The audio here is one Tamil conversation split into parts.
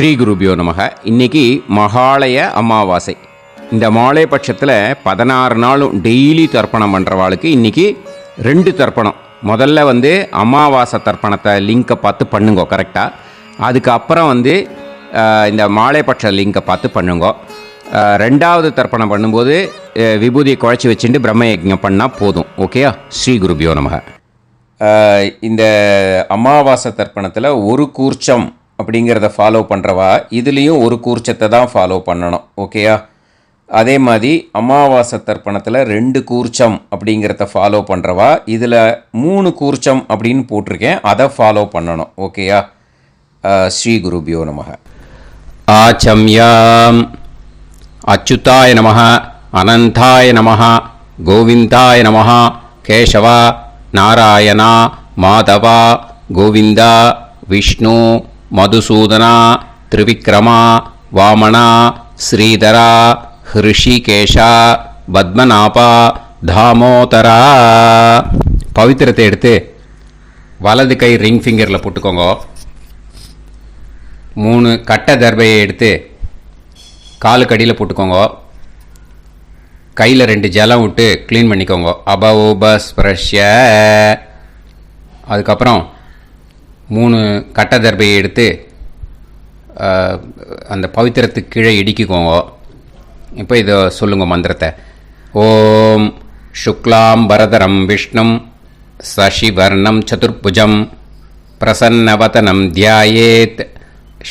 ஸ்ரீ குருபியோ நமக. இன்றைக்கி மகாலய அமாவாசை. இந்த மாலை பட்சத்தில் 16 நாளும் டெய்லி தர்ப்பணம் பண்ணுறவாளுக்கு இன்றைக்கி 2 தர்ப்பணம். முதல்ல அமாவாசை தர்ப்பணத்தை லிங்கை பார்த்து பண்ணுங்கோ கரெக்டாக. அதுக்கப்புறம் இந்த மாலைப்பட்ச லிங்கை பார்த்து பண்ணுங்கோ. 2வது தர்ப்பணம் பண்ணும்போது விபூதியை குழச்சி வச்சுட்டு பிரம்ம யஜ்ஞம் பண்ணால் போதும். ஓகேயா? ஸ்ரீ குருபியோ நமக. இந்த அமாவாசை தர்ப்பணத்தில் ஒரு கூர்ச்சம் அப்படிங்கிறத ஃபாலோ பண்ணுறவா இதுலேயும் ஒரு கூர்ச்சத்தை தான் ஃபாலோ பண்ணணும். ஓகேயா? அதே மாதிரி அமாவாசை தர்ப்பணத்தில் 2 கூர்ச்சம் அப்படிங்கிறத ஃபாலோ பண்ணுறவா இதில் 3 கூர்ச்சம் அப்படின்னு போட்டிருக்கேன், அதை ஃபாலோ பண்ணணும். ஓகேயா? ஸ்ரீ குருபியோ நமக. ஆச்சம்யாம் அச்சுதாய நமஹ, அனந்தாய நமஹ, கோவிந்தாய நமஹ, கேசவா, நாராயணா, மாதவா, கோவிந்தா, விஷ்ணு, மதுசூதனா, திரிவிக்ரமா, வாமனா, ஸ்ரீதரா, ஹிருஷிகேஷா, பத்மநாபா, தாமோதரா. பவித்திரத்தை எடுத்து வலது கை ரிங் ஃபிங்கரில் போட்டுக்கோங்க. 3 கட்டை தர்பையை எடுத்து காலுக்கடியில் போட்டுக்கோங்க. கையில் 2 ஜலம் விட்டு க்ளீன் பண்ணிக்கோங்க. அபஓபஸ்பிரஷ்ய. அதுக்கப்புறம் 3 கட்டை தர்பையை எடுத்து அந்த பவித்திரத்துக்கு கீழே இடிக்கிக்கோங்க. இப்போ இதை சொல்லுங்க மந்திரத்தை. ஓம் சுக்லாம் பரதரம் விஷ்ணும் சசிவர்ணம் சதுர்புஜம் பிரசன்னவதனம் தியாயேத்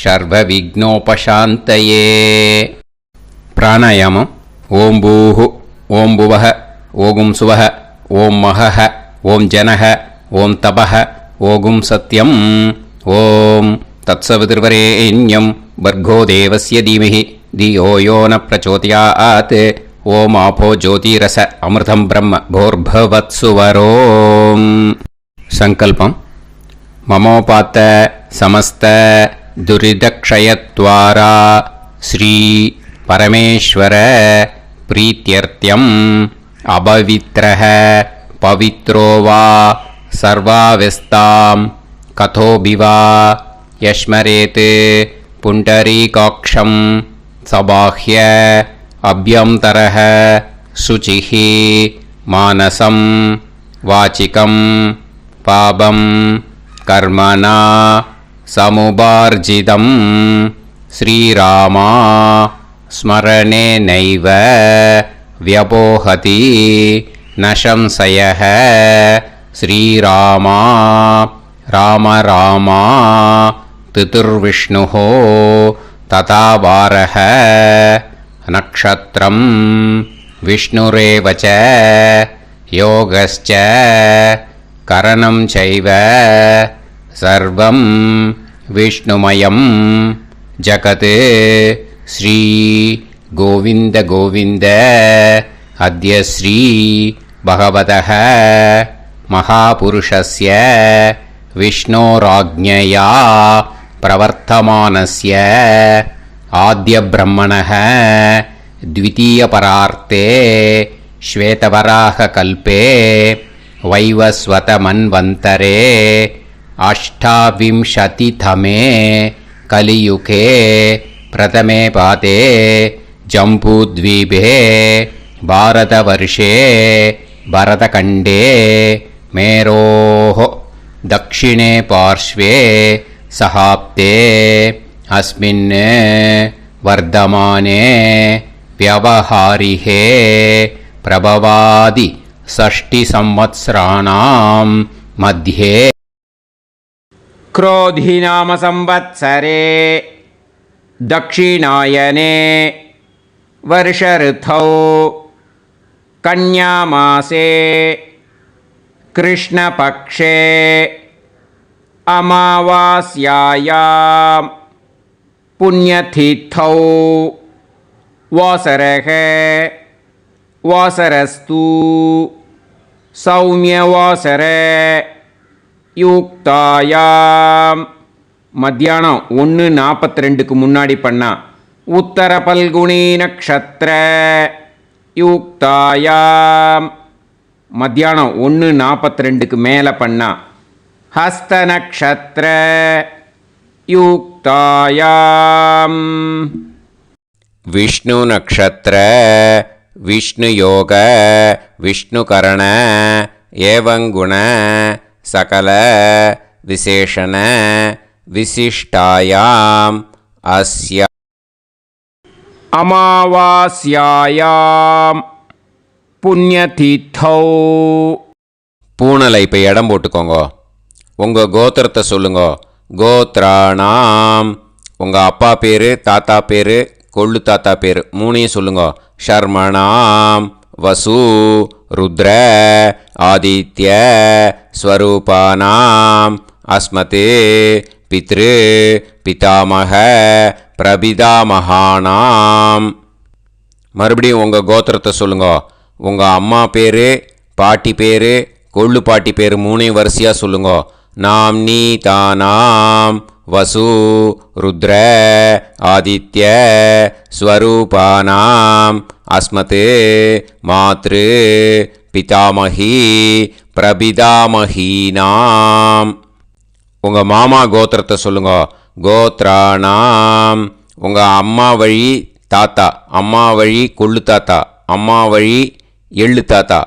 சர்வ விக்னோபசாந்தயே. பிராணாயாமம். ஓம் பூஹு, ஓம் புவஹ, ஓகும் சுவஹ, ஓம் மஹஹ, ஓம் ஜனஹ, ஓம் தபஹ, ஓகும் சத்யம். ஓம் தத்சவிதுர்வரேண்யம் பர்கோ தேவஸ்ய தீமஹி தியோ யோ ந பிரச்சோதயாத். ஓம் ஆபோ ஜோதிரச அமிர்தம் பிரம்ம போர்பவத்சுவரோம். சங்கல்பம். மமோபாத்த சமஸ்த துரிதக்ஷயத்வாரா ஸ்ரீ பரமேஸ்வர பிரீத்யர்த்தியம் அபவித்ரஹ பவித்ரோ வா சர்வாவஸ்தாம் கதோபிவா யஸ்மரேத் புண்டரீகாக்ஷம் சபாஹ்ய அப்யந்தரஹ சுசிஹி மானசம் வாசிகம் பாபம் கர்மணா சமுபார்ஜிதம் ஸ்ரீராமா ஸ்மரணே நைவ வியபோஹதி நசம்சயஹ. ஸ்ரீராமா ராம ராமா திதிர்விஷ்ணுஹோ ததா வாரஹ. நக்ஷத்ரம் விஷ்ணுரேவச யோகஸ்ச கரணம் சைவ சர்வம் விஷ்ணுமயம் ஜகத். ஸ்ரீ கோவிந்த கோவிந்த. அத்ய ஸ்ரீ பகவதः மகாபுருஷஸ்ய விஷ்ணோராஜ்ஞயா பிரவர்த்தமானஸ்ய ஆத்ய பிரம்மணः த்விதீயபரார்த்தே ஸ்வேதவராக கல்பே வைவஸ்வத மன்வந்தரே அஷ்டாவிம்சதிதமே கலியுகே பிரதமே பாதே ஜம்பூத்வீபே பாரதவர்ஷே பரதகண்டே மேரோः தக்ஷிணே பார்ஷ்வே சஹாப்தே அஸ்மின் வர்தமானே வியவஹாரிஹே பிரபவாதி ஷஷ்டி சம்வத்சராணாம் மத்யே क्रोधी नाम संवत्सरे दक्षिणायने वर्ष ऋतौ कन्यामासे कृष्णपक्षे अमावास्यायां पुण्यतिथौ वासरः वासरस्तु सौम्यवासर யுக்தாயாம். மத்தியானம் 1:42க்கு முன்னாடி பண்ணா உத்தர பல்குனி நக்ஷத்திர யுக்தாயாம். மத்தியானம் 1:42க்கு மேலே பண்ணா ஹஸ்த நக்ஷத்திர युक्तायां विष्णुनक्षत्र विष्णुयोग विष्णुकरण एवंगुण सकल विशेषण विशिष्टायाम् अस्य अमावास्यायां पुण्यतिथौ பூனலை இப்போ இடம் போட்டுக்கோங்க. உங்கள் கோத்திரத்தை சொல்லுங்க. கோத்ராணாம் உங்கள் அப்பா பேர், தாத்தா பேர், கொள்ளு தாத்தா பேர் மூணையும் சொல்லுங்க. ஷர்மணாம் வசு ருத்ர ஆதித்ய ஸ்வரூபானாம் அஸ்மதே பித்ரு பிதாமக பிரபிதாமகானாம். மறுபடியும் உங்கள் கோத்திரத்தை சொல்லுங்க. உங்கள் அம்மா பேர், பாட்டி பேர், கொள்ளு பாட்டி பேர் மூணையும் வரிசையாக சொல்லுங்க. நாம்னி தானாம் வசு ருத்ர ஆதித்ய ஸ்வரூபானாம் அஸ்மதே மாத்ரு பிதாமகி பிரபிதாமகீனாம். உங்கள் மாமா கோத்திரத்தை சொல்லுங்க. கோத்ராணாம் உங்கள் அம்மா வழி தாத்தா, அம்மா வழி கொள்ளு தாத்தா, அம்மா வழி எள்ளு தாத்தா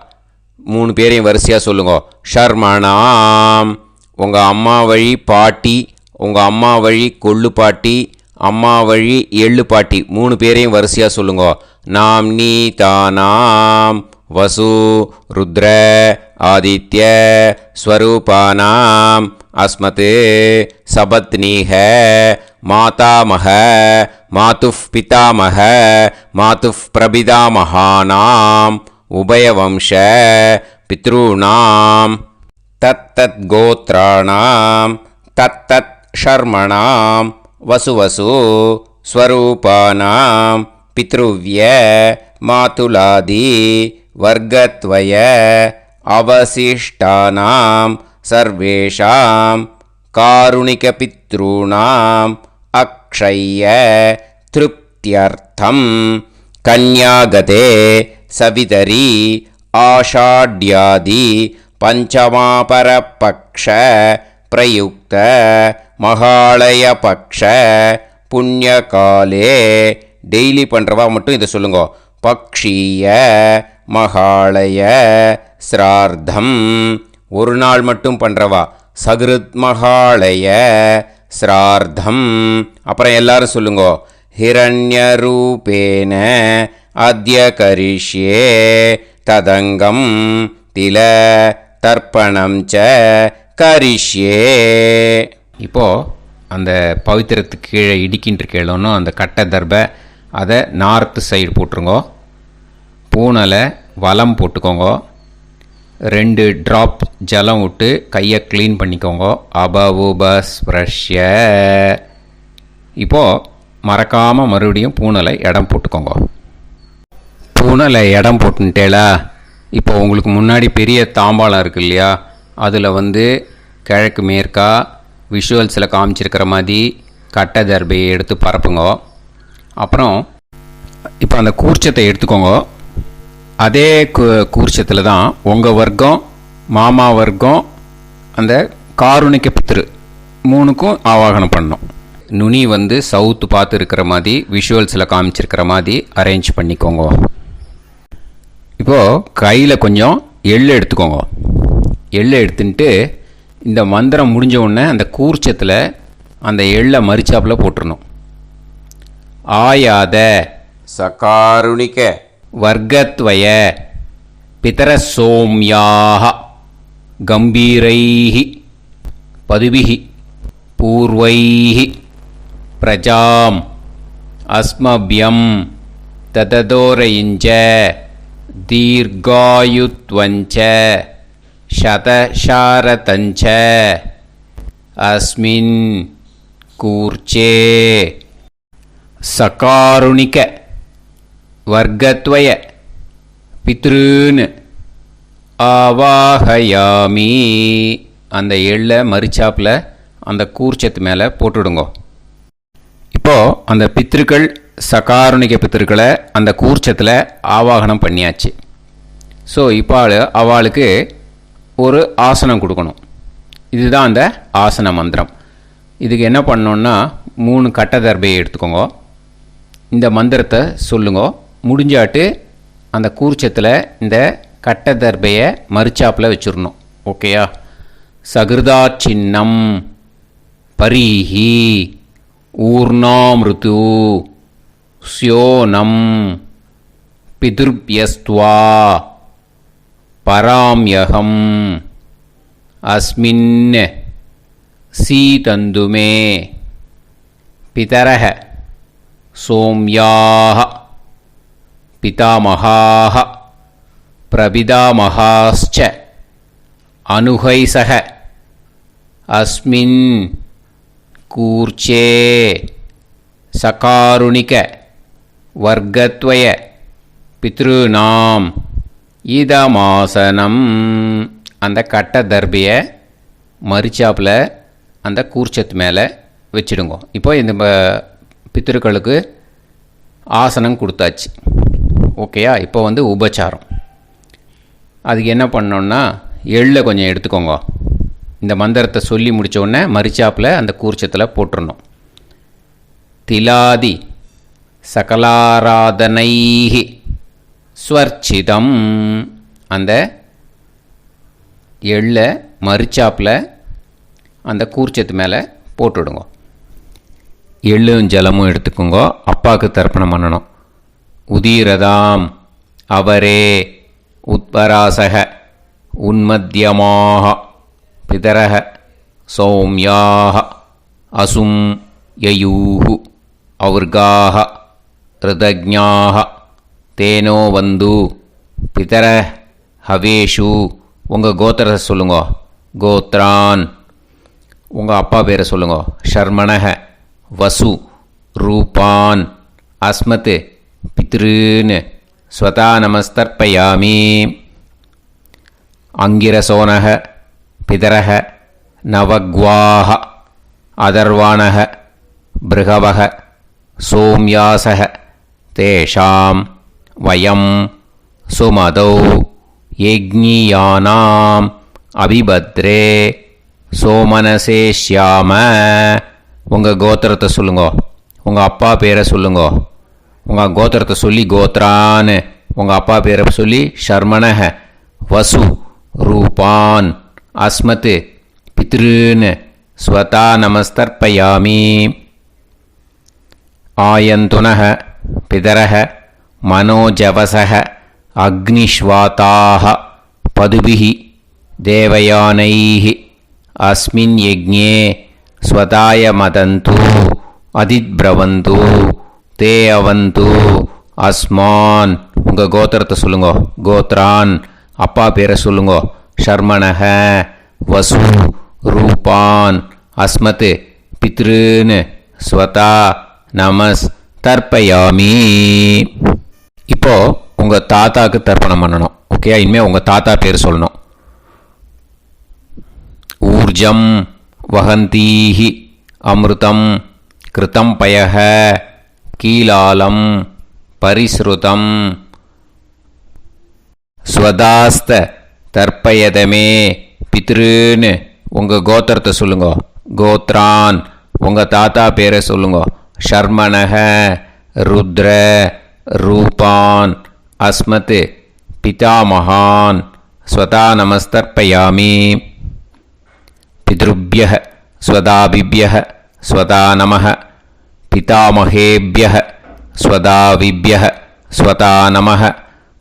மூணு பேரையும் வரிசையாக சொல்லுங்க. ஷர்மணாம் உங்கள் அம்மா வழி பாட்டி, உங்கள் அம்மா வழி கொள்ளு பாட்டி, அம்மா வழி எள்ளு பாட்டி மூணு பேரையும் வரிசையாக சொல்லுங்க. நாம்னி தானாம் வசு ருத்ர ஆதித்ய ஸ்வரூபானாம் அஸ்மதே சபத்னீஹ மாதாமக மாதுஃப் பிதாமக மாதுஃப் பிரபிதாமகானாம் உபயவம்ச பித்ருணாம் தத்தத் கோத்ராணாம் தத்தத் ஷர்மணாம் வசுவசு ஸ்வரூபானாம் பித்ருவ்ய மாதுலாதி வர்க்கத்வய அவசிஷ்டானாம் சர்வேஷாம் காருணிகபித்ருணாம் அக்ஷய்ய திருப்தியர்த்தம் கன்யாகதே சவிதரி ஆஷாட்யாதி பஞ்சமாபரபக்ஷ பிரயுக்த மகாலயபக்ஷ புண்ணியகாலே. டெய்லி பண்ணுறவா மட்டும் இதை சொல்லுங்க. பக்ஷீய மகாலய ஸ்ரார்த்தம். ஒரு நாள் மட்டும் பண்ணுறவா சகிருத் மகாலய ஸ்ரார்த்தம். அப்புறம் எல்லாரும் சொல்லுங்க. ஹிரண்யரூபேன அத்ய கரிஷ்யே ததங்கம் தில தர்ப்பணம் ச கரிஷ்யே. இப்போது அந்த பவித்திரத்துக்கு கீழே இடிக்கின்ற கீழே அந்த கட்டை தர்பை அதை நார்த்து சைடு போட்டுருங்கோ. பூனலை வலம் போட்டுக்கோங்க. 2 ட்ராப் ஜலம் விட்டு கையை க்ளீன் பண்ணிக்கோங்க. அபவுபஸ்ப்ரஷ்ய. இப்போது மறக்காமல் மறுபடியும் பூனலை இடம் போட்டுக்கோங்க. பூனலை இடம் போட்டுட்டேலா. இப்போ உங்களுக்கு முன்னாடி பெரிய தாம்பாளம் இருக்கு இல்லையா, அதில் கிழக்கு மேற்கா விஷுவல்ஸில் காமிச்சிருக்கிற மாதிரி கட்டை தர்பையை எடுத்து பரப்புங்க. அப்புறம் இப்போ அந்த கூர்ச்சத்தை எடுத்துக்கோங்க. அதே கூர்ச்சத்தில் தான் உங்கள் வர்க்கம், மாமா வர்க்கம், அந்த காருணிக்க பித்ரு மூணுக்கும் ஆவாகனம் பண்ணணும். நுனி சவுத்து பார்த்து இருக்கிற மாதிரி விஷுவல்ஸில் காமிச்சிருக்கிற மாதிரி அரேஞ்ச் பண்ணிக்கோங்க. இப்போது கையில் கொஞ்சம் எள்ளு எடுத்துக்கோங்க. எள்ளை எடுத்துட்டு இந்த மந்திரம் முடிஞ்ச உடனே அந்த கூர்ச்சத்தில் அந்த எள்ளை மரிச்சாப்பில் போட்டுடணும். ஆயாத சகாருணிக்க வர்க்கத்வய பிதரசோம்யாக கம்பீரைஹி பதுபிஹி பூர்வைஹி பிரஜாம் அஸ்மபியம் தததோரயிஞ்ச தீர்காயுத்வஞ்ச சதசாரதஞ்ச அஸ்மின் கூர்ச்சே சகாருணிக வர்க்கத்வய பித்ருன்னு ஆவாஹயாமி. அந்த எள்ளை மரிச்சாப்பில் அந்த கூர்ச்சத்து மேலே போட்டுடுங்க. இப்போது அந்த பித்ருக்கள், சகாருணிக பித்ருக்களை அந்த கூர்ச்சத்தில் ஆவாகனம் பண்ணியாச்சு. ஸோ இப்போ அவளுக்கு ஒரு ஆசனம் கொடுக்கணும். இதுதான் அந்த ஆசன மந்திரம். இதுக்கு என்ன பண்ணோன்னா 3 கட்டை தர்பையை எடுத்துக்கோங்க. இந்த மந்திரத்தை சொல்லுங்க. முடிஞ்சாட்டு அந்த கூர்ச்சத்தில் இந்த கட்டை தர்பையை மறுச்சாப்பில் வச்சிடணும். ஓகேயா? சகிருதா சின்னம் பரீஹி ஊர்ணாமிருது ஸ்யோனம் பிதுர்பியஸ்த்வா பராம்யகம் அஸ்மின் சீதந்துமே பிதரஹ சோம்யாஹ பிதாமகாஹ பிரபிதாமகாஸ்ச அனுகைசஹ அஸ்மின் கூர்ச்சே சகாருணிக வர்க்கத்வய பித்ருநாம் இதமாசனம். அந்த கட்டை தர்பையை மரிச்சாப்பில் அந்த கூர்ச்சத்து மேலே வச்சிடுங்க. இப்போ இந்த பித்திருக்களுக்கு ஆசனம் கொடுத்தாச்சு. ஓகேயா? இப்போ உபச்சாரம். அதுக்கு என்ன பண்ணோன்னா எள்ளை கொஞ்சம் எடுத்துக்கோங்க. இந்த மந்திரத்தை சொல்லி முடித்த உடனே மரிச்சாப்பில் அந்த கூர்ச்சத்தில் போட்டுடணும். திலாதி சகலாராதனைஹி ஸ்வர்ச்சிதம். அந்த எள்ளை மரிச்சாப்பில் அந்த கூர்ச்சத்து மேலே போட்டுவிடுங்க. எள்ளும் ஜலமும் எடுத்துக்கோங்க. அப்பாவுக்கு தர்ப்பணம் பண்ணணும். உதீரதாம் அவரே உத்பராசக உன்மத்தியமாக பிதரக சௌம்யாக அசும் யயூஹு ஔர்காக ரிதஜ்ஞாக தேனோ வந்து பிதர ஹவேஷு. உங்கள் கோத்திரத்தை சொல்லுங்க. கோத்ரான். உங்கள் அப்பா பேரை சொல்லுங்க. ஷர்மணக வசு ரூபான் அஸ்மத் பித்ருன்னு ஸ்வதா நமஸ்தர்ப்பயாமி. அங்கிரசோனக பிதரக நவக்வாஹ அதர்வாணக பிருகவக சோம்யாசக தேஷாம் வயம் சுமதௌ யஜ்ஞியானாம் அபிபத்ரே சோமனசேஷ்யாம. உங்கள் கோத்திரத்தை சொல்லுங்க. உங்கள் அப்பா பேரை சொல்லுங்க. உங்கள் கோத்திரத்தை சொல்லி கோத்ரான்னு உங்கள் அப்பா பேரை சொல்லி ஷர்மணக வசு ரூபான் அஸ்மத் பித்ருன்னு ஸ்வதா நமஸ்தர்ப்பயாமி. ஆயந்துனக பிதரக மனோஜவசக அக்னிஷ்வாதாக பதுபிஹி தேவயானைஹி அஸ்மின் யஜ்ஞே ஸ்வதாய மதந்து அதித்பிரவந்து தே அவது அஸ்மான். உங்கள் கோத்திரத்தை சொல்லுங்க. கோத்ரான். அப்பா பேரை சொல்லுங்க. ஷர்மணக வசு ரூபான் அஸ்மத் பித்ருன்னு ஸ்வதா நமஸ் தர்ப்பயாமி. இப்போ உங்கள் தாத்தாக்கு தர்ப்பணம் பண்ணணும். ஓகே? இனிமேல் உங்கள் தாத்தா பேர் சொல்லணும். ஊர்ஜம் வஹந்தீஹி அமிர்தம் கிருதம் பயஹ கீலாலம் பரிஸ்ருதம் ஸ்வதாஸ்த தர்ப்பயதமே பித்ருன்னு உங்கள் கோத்திரத்தை சொல்லுங்க. கோத்ரான். உங்கள் தாத்தா பேரை சொல்லுங்க. ஷர்மணக ருத்ர ரூபான் அஸ்மத் பிதாமகான் ஸ்வதா நமஸ்தர்ப்பயாமி. பித்ருப்யஹ ஸ்வதாபிப்யஹ ஸ்வதா நமஹ பிதாமகேப்யஹ ஸ்வதாவிப்யஹ ஸ்வதா நமஹ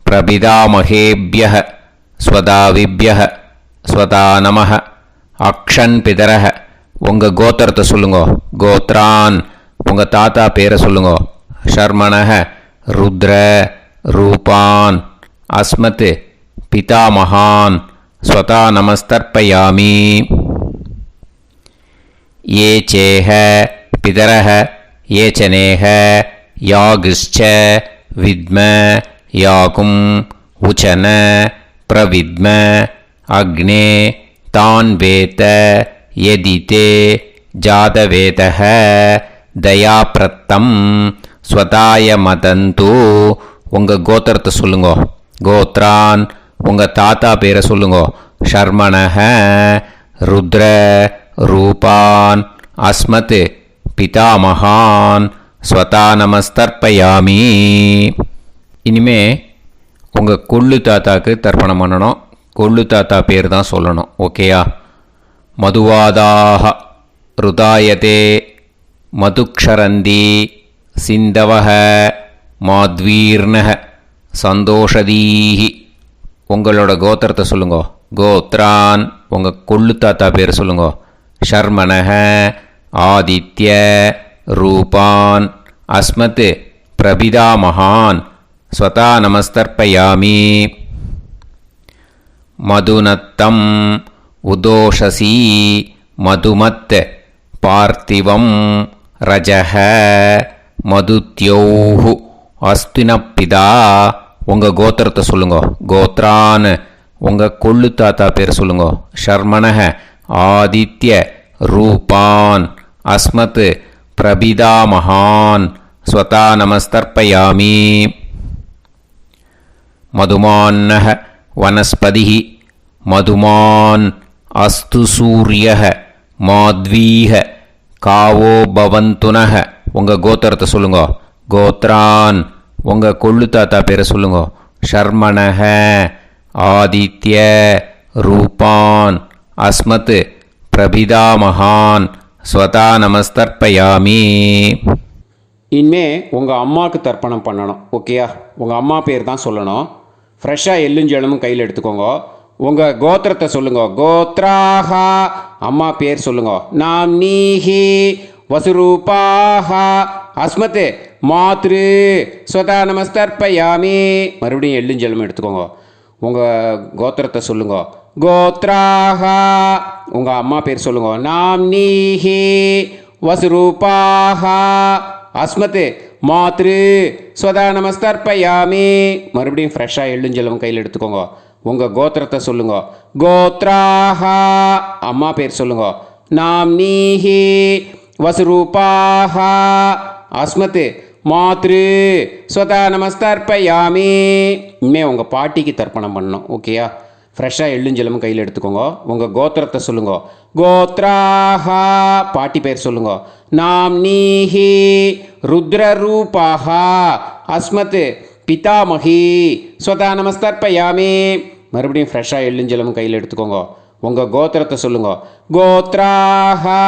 பிரபிதாமகேப்யஹ ஸ்வதாவிப்யஹ ஸ்வதா நமஹ. அக்ஷன் பிதரஹ. உங்கள் கோத்திரத்தை சொல்லுங்க. கோத்ரான். உங்கள் தாத்தா பேரை சொல்லுங்க. ஷர்மணக ருத்ர ரூபான் அஸ்மத் பிதாமகான் ஸ்வதா நமஸ்தர்ப்பயாமி. ये चेह पितरः ये चनेह यागश्च विद्म याकुम् उचन प्रविद्म अग्ने तान् वेत यदिते जातवेतः दयाप्रत्तं स्वताय मदन्तु. உங்கள் கோத்திரத்தை சொல்லுங்க. கோத்ரான். உங்கள் தாத்தா பேரை சொல்லுங்க. ஷர்மணக ருத்ர ரூபான் அஸ்மத் பிதாமகான் ஸ்வதா நமஸ்தர்ப்பயாமி. இனிமே உங்கள் கொள்ளு தாத்தாக்கு தர்ப்பணம் பண்ணணும். கொள்ளு தாத்தா பேர் தான் சொல்லணும். ஓகேயா? மதுவாதாக ருதாயதே மதுக்ஷரந்தி சிந்தவஹ மாத்வீர்ணஹ சந்தோஷதீஹி. உங்களோட கோத்திரத்தை சொல்லுங்க. கோத்ரான் உங்கள் கொள்ளு தாத்தா பேர் சொல்லுங்க. ஷர்மணஹ ஆதித்ய ரூபான் அஸ்மத் பிரபிதாமகான் ஸ்வதா நமஸ்தர்ப்பயாமி. மதுநத்தம் உதோஷசி மதுமத் பார்த்திவம் ரஜஹ மதுத்யோஹு அஸ்தினப்பிதா. உங்கள் கோத்திரத்தை சொல்லுங்க. கோத்ரான் உங்கள் கொள்ளு தாத்தா பேர் சொல்லுங்க. ஷர்மணஹ ஆதித்ய ரூபான் அஸ்மத் பிரபிதாமகான் ஸ்வதா நமஸ்தர்ப்பயாமி. மதுமான்னஹ வனஸ்பதிஹி மதுமான் அஸ்து சூரியஹ மாத்வீஹ காவோ பவந்துனஹ. உங்கள் கோத்திரத்தை சொல்லுங்க. கோத்ரான் உங்கள் கொள்ளு தாத்தா பேரை சொல்லுங்க. ஷர்மணஹ ஆதித்ய ரூபான் அஸ்மத் பிரபிதாமகான் ஸ்வதா நமஸ்தர்ப்பயாமி. இனிமே உங்கள் அம்மாவுக்கு தர்ப்பணம் பண்ணணும். ஓகேயா? உங்கள் அம்மா பேர் தான் சொல்லணும். ஃப்ரெஷ்ஷாக எள்ளுஞ்செலமும் கையில் எடுத்துக்கோங்க. உங்கள் கோத்திரத்தை சொல்லுங்க. கோத்ராஹா அம்மா பேர் சொல்லுங்க. நாம் நீஹி வசுரூபாஹா அஸ்மத் மாத்ரு ஸ்வதா நமஸ்தர்ப்பயாமி. மறுபடியும் எள்ளுஞ்செலமும் எடுத்துக்கோங்க. உங்கள் கோத்திரத்தை சொல்லுங்க. கோத்ராஹா உங்கள் அம்மா பேர் சொல்லுங்க. நாம் நீஹி வசுரூபாஹா அஸ்மத் மாத்ரு ஸ்வதா நமஸ்தர்ப்பயாமி. மறுபடியும் ஃப்ரெஷ்ஷாக எள்ளுஞ்செலவும் கையில் எடுத்துக்கோங்க. உங்கள் கோத்திரத்தை சொல்லுங்க. கோத்ராஹா அம்மா பேர் சொல்லுங்க. நாம் நீஹி வசுரூபாஹா அஸ்மத் மாத்ரு ஸ்வதா நமஸ்தர்ப்பயாமி. இனிமேல் உங்கள் பாட்டிக்கு தர்ப்பணம் பண்ணணும். ஓகேயா? ஃப்ரெஷ்ஷாக எள்ளுஞ்செலமும் கையில் எடுத்துக்கோங்க. உங்கள் கோத்திரத்தை சொல்லுங்க. கோத்ராஹா பாட்டி பேர் சொல்லுங்க. நாம் நீஹி ருத்ரரூபாஹா அஸ்மத் பிதாமகி ஸ்வதா நமஸ்தர்ப்பயாமி. மறுபடியும் ஃப்ரெஷ்ஷாக எள்ளுஞ்செலமும் கையில் எடுத்துக்கோங்க. உங்கள் கோத்திரத்தை சொல்லுங்க. கோத்ராஹா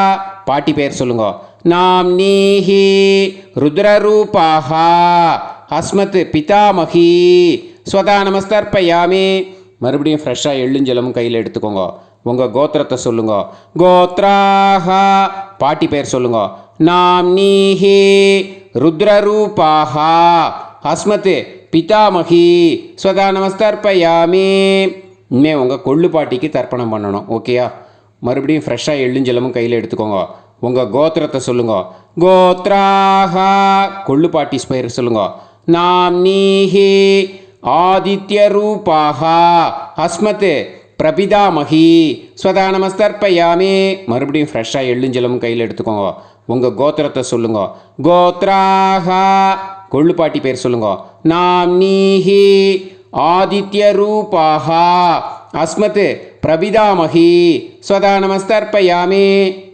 பாட்டி பேர் சொல்லுங்க. நாம் நீஹி ருத்ரரூபாஹா அஸ்மத் பிதாமகி ஸ்வதா நமஸ்தர்ப்பயாமி. மறுபடியும் ஃப்ரெஷ்ஷாக எள்ளுஞ்செலமும் கையில் எடுத்துக்கோங்க. உங்கள் கோத்திரத்தை சொல்லுங்க. கோத்ராஹா பாட்டி பேர் சொல்லுங்க. நாம் நீஹி ருத்ரரூபாஹா அஸ்மத் பிதாமகி ஸ்வதா நமஸ்தர்ப்பயாமி. இனிமேல் உங்கள் கொள்ளு பாட்டிக்கு தர்ப்பணம் பண்ணணும். ஓகேயா? மறுபடியும் ஃப்ரெஷ்ஷாக எள்ளுஞ்செலமும் கையில் எடுத்துக்கோங்க. உங்கள் கோத்திரத்தை சொல்லுங்க. கோத்ராஹா கொள்ளு பாட்டி பேர் சொல்லுங்க. நாம் நீஹி ஆதித்ய ரூபாஹா அஸ்மத் பிரபிதாமகி ஸ்வதா நமஸ்தர்ப்பயாமி. மறுபடியும் ஃப்ரெஷ்ஷாக எள்ளுஞ்செலமும் கையில் எடுத்துக்கோங்க. உங்கள் கோத்திரத்தை சொல்லுங்க. கோத்ராஹா கொள்ளு பாட்டி பேர் சொல்லுங்க. நாம் நீஹி ஆதித்ய ரூபாஹா அஸ்மத் பிரபிதாமகி ஸ்வதா நமஸ்தர்ப்பயாமி.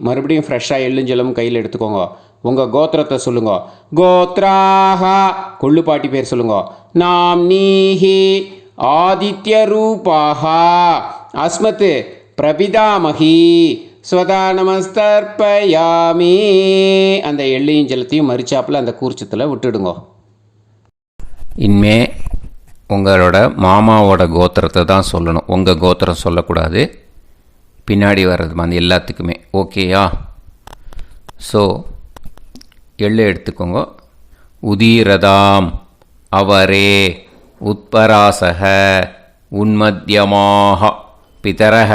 மறுபடியும் ஃப்ரெஷ்ஷாக எள்ளுஞ்செலமும் கையில் எடுத்துக்கோங்க. உங்கள் கோத்திரத்தை சொல்லுங்க. கோத்ராஹா கொள்ளு பாட்டி பேர் சொல்லுங்க. நாம் நீஹி ஆதித்ய ரூபாஹா அஸ்மத் பிரபிதாமகி ஸ்வதா நமஸ்தர்ப்பயாமி. அந்த எள்ளையும் ஜலத்தையும் மறிச்சாப்பில் அந்த கூர்ச்சத்தில் விட்டுடுங்க. இனிமே உங்களோட மாமாவோட கோத்திரத்தை தான் சொல்லணும். உங்கள் கோத்திரம் சொல்லக்கூடாது. பின்னாடி வர்றது மாதிரி எல்லாத்துக்குமே. ஓகேயா? ஸோ எள்ளு எடுத்துக்கோங்க. உதீரதாம் அவரே உத்பராசக உன்மத்யமாக பிதரக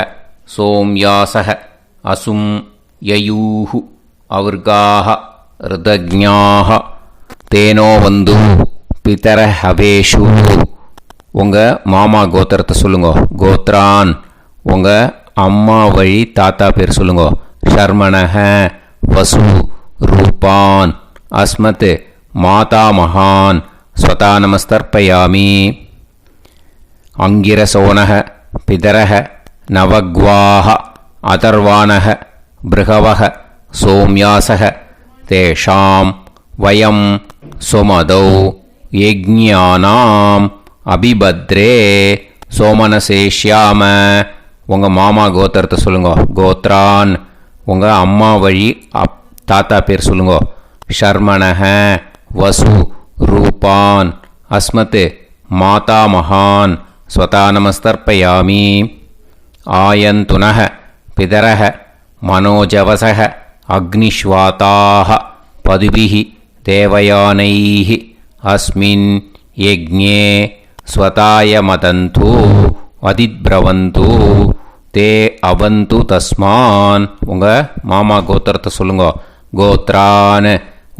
சோம்யாசக அசும் யயூஹு அவர்காக ருதஜ்ஞாக தேனோ வந்து பிதர ஹவேஷு. உங்கள் மாமா கோத்திரத்தை சொல்லுங்க. கோத்ரான் உங்கள் அம்மா வழி தாத்தா பேர் சொல்லுங்க. ஷர்மணஹ வசு ரூபான் அஸ்மத் மாதாமகான் ஸ்வதா நமஸ்தர்ப்பயாமி. அங்கிரசோனக பிதரக நவக்வாக அதர்வானக பிருகவக சோம்யாசக தேஷாம் வயம் சுமதௌ யஜ்ஞானாம் அபிபத்ரே சோமனசேஷ்யாம. உங்கள் மாமா கோத்திரத்தை சொல்லுங்க. கோத்ரான் உங்கள் அம்மா வழி தாத்தா பேர் சொல்லுங்க. ஷர்மணஹ வசு ரூபான் அஸ்மத் மாதா மகான் ஸ்வதா நமஸ்தர்ப்பயாமி. ஆயந்துனஹ பிதரஹ மனோஜவசஹ அக்னிஷ்வாதாக பதுபிஹி தேவயானைः அஸ்மின் யஜ்ஞே ஸ்வதாய மதந்து அதிப்ரவந்து தே அவந்து தஸ்மான். உங்கள் மாமா கோத்திரத்தை சொல்லுங்க. கோத்ரான்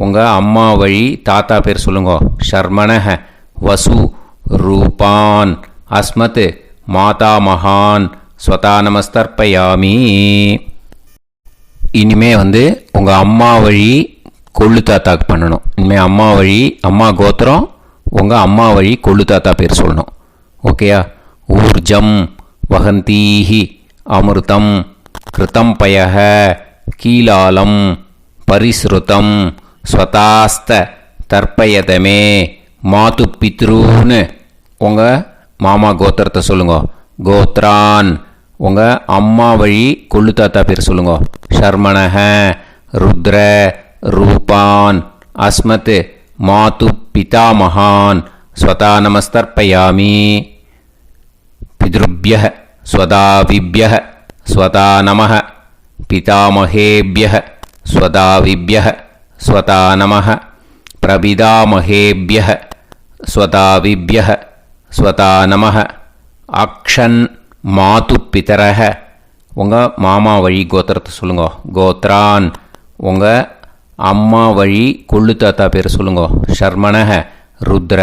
உங்கள் அம்மா வழி தாத்தா பேர் சொல்லுங்க. ஷர்மணஹ வசு ரூபான் அஸ்மத் மாதா மகான் ஸ்வதா நமஸ்தர்ப்பயாமி. இனிமே உங்கள் அம்மா வழி கொள்ளு தாத்தாக்கு பண்ணணும். இனிமேல் அம்மா வழி அம்மா கோத்திரம் உங்கள் அம்மா வழி கொள்ளு தாத்தா பேர் சொல்லணும். ஓகேயா? ஊர்ஜம் வகந்தீஹி அமிர்தம் கிருதம் பயஹ கீலாலம் பரிஸ்ருதம் ஸ்வதாஸ்த தர்ப்பயதமே மாது பித்ரூன்னு. உங்கள் மாமா கோத்திரத்தை சொல்லுங்க. கோத்ரான் உங்கள் அம்மா வழி கொள்ளு தாத்தா பேர் சொல்லுங்க. ஷர்மணஹ ருத்ர ரூபான் அஸ்மத் மாது பிதாமகான் ஸ்வதா நமஸ்தர்ப்பயாமி. பித்ருப்யஹ ஸ்வதாவிப்யஹ ஸ்வதா நமஹ பிதாமகேப்யஹ ஸ்வதாவிப்யஹ ஸ்வதா நமஹ பிரபிதாமகேப்யஹ ஸ்வதாவிப்யஹ ஸ்வதா நமஹ. அக்ஷன் மாது பிதரஹ உங்கள் மாமா வழி கோத்திரத்தை சொல்லுங்க. கோத்ரான் உங்கள் அம்மா வழி கொள்ளு தாத்தா பேர் சொல்லுங்க. ஷர்மணஹ ருத்ர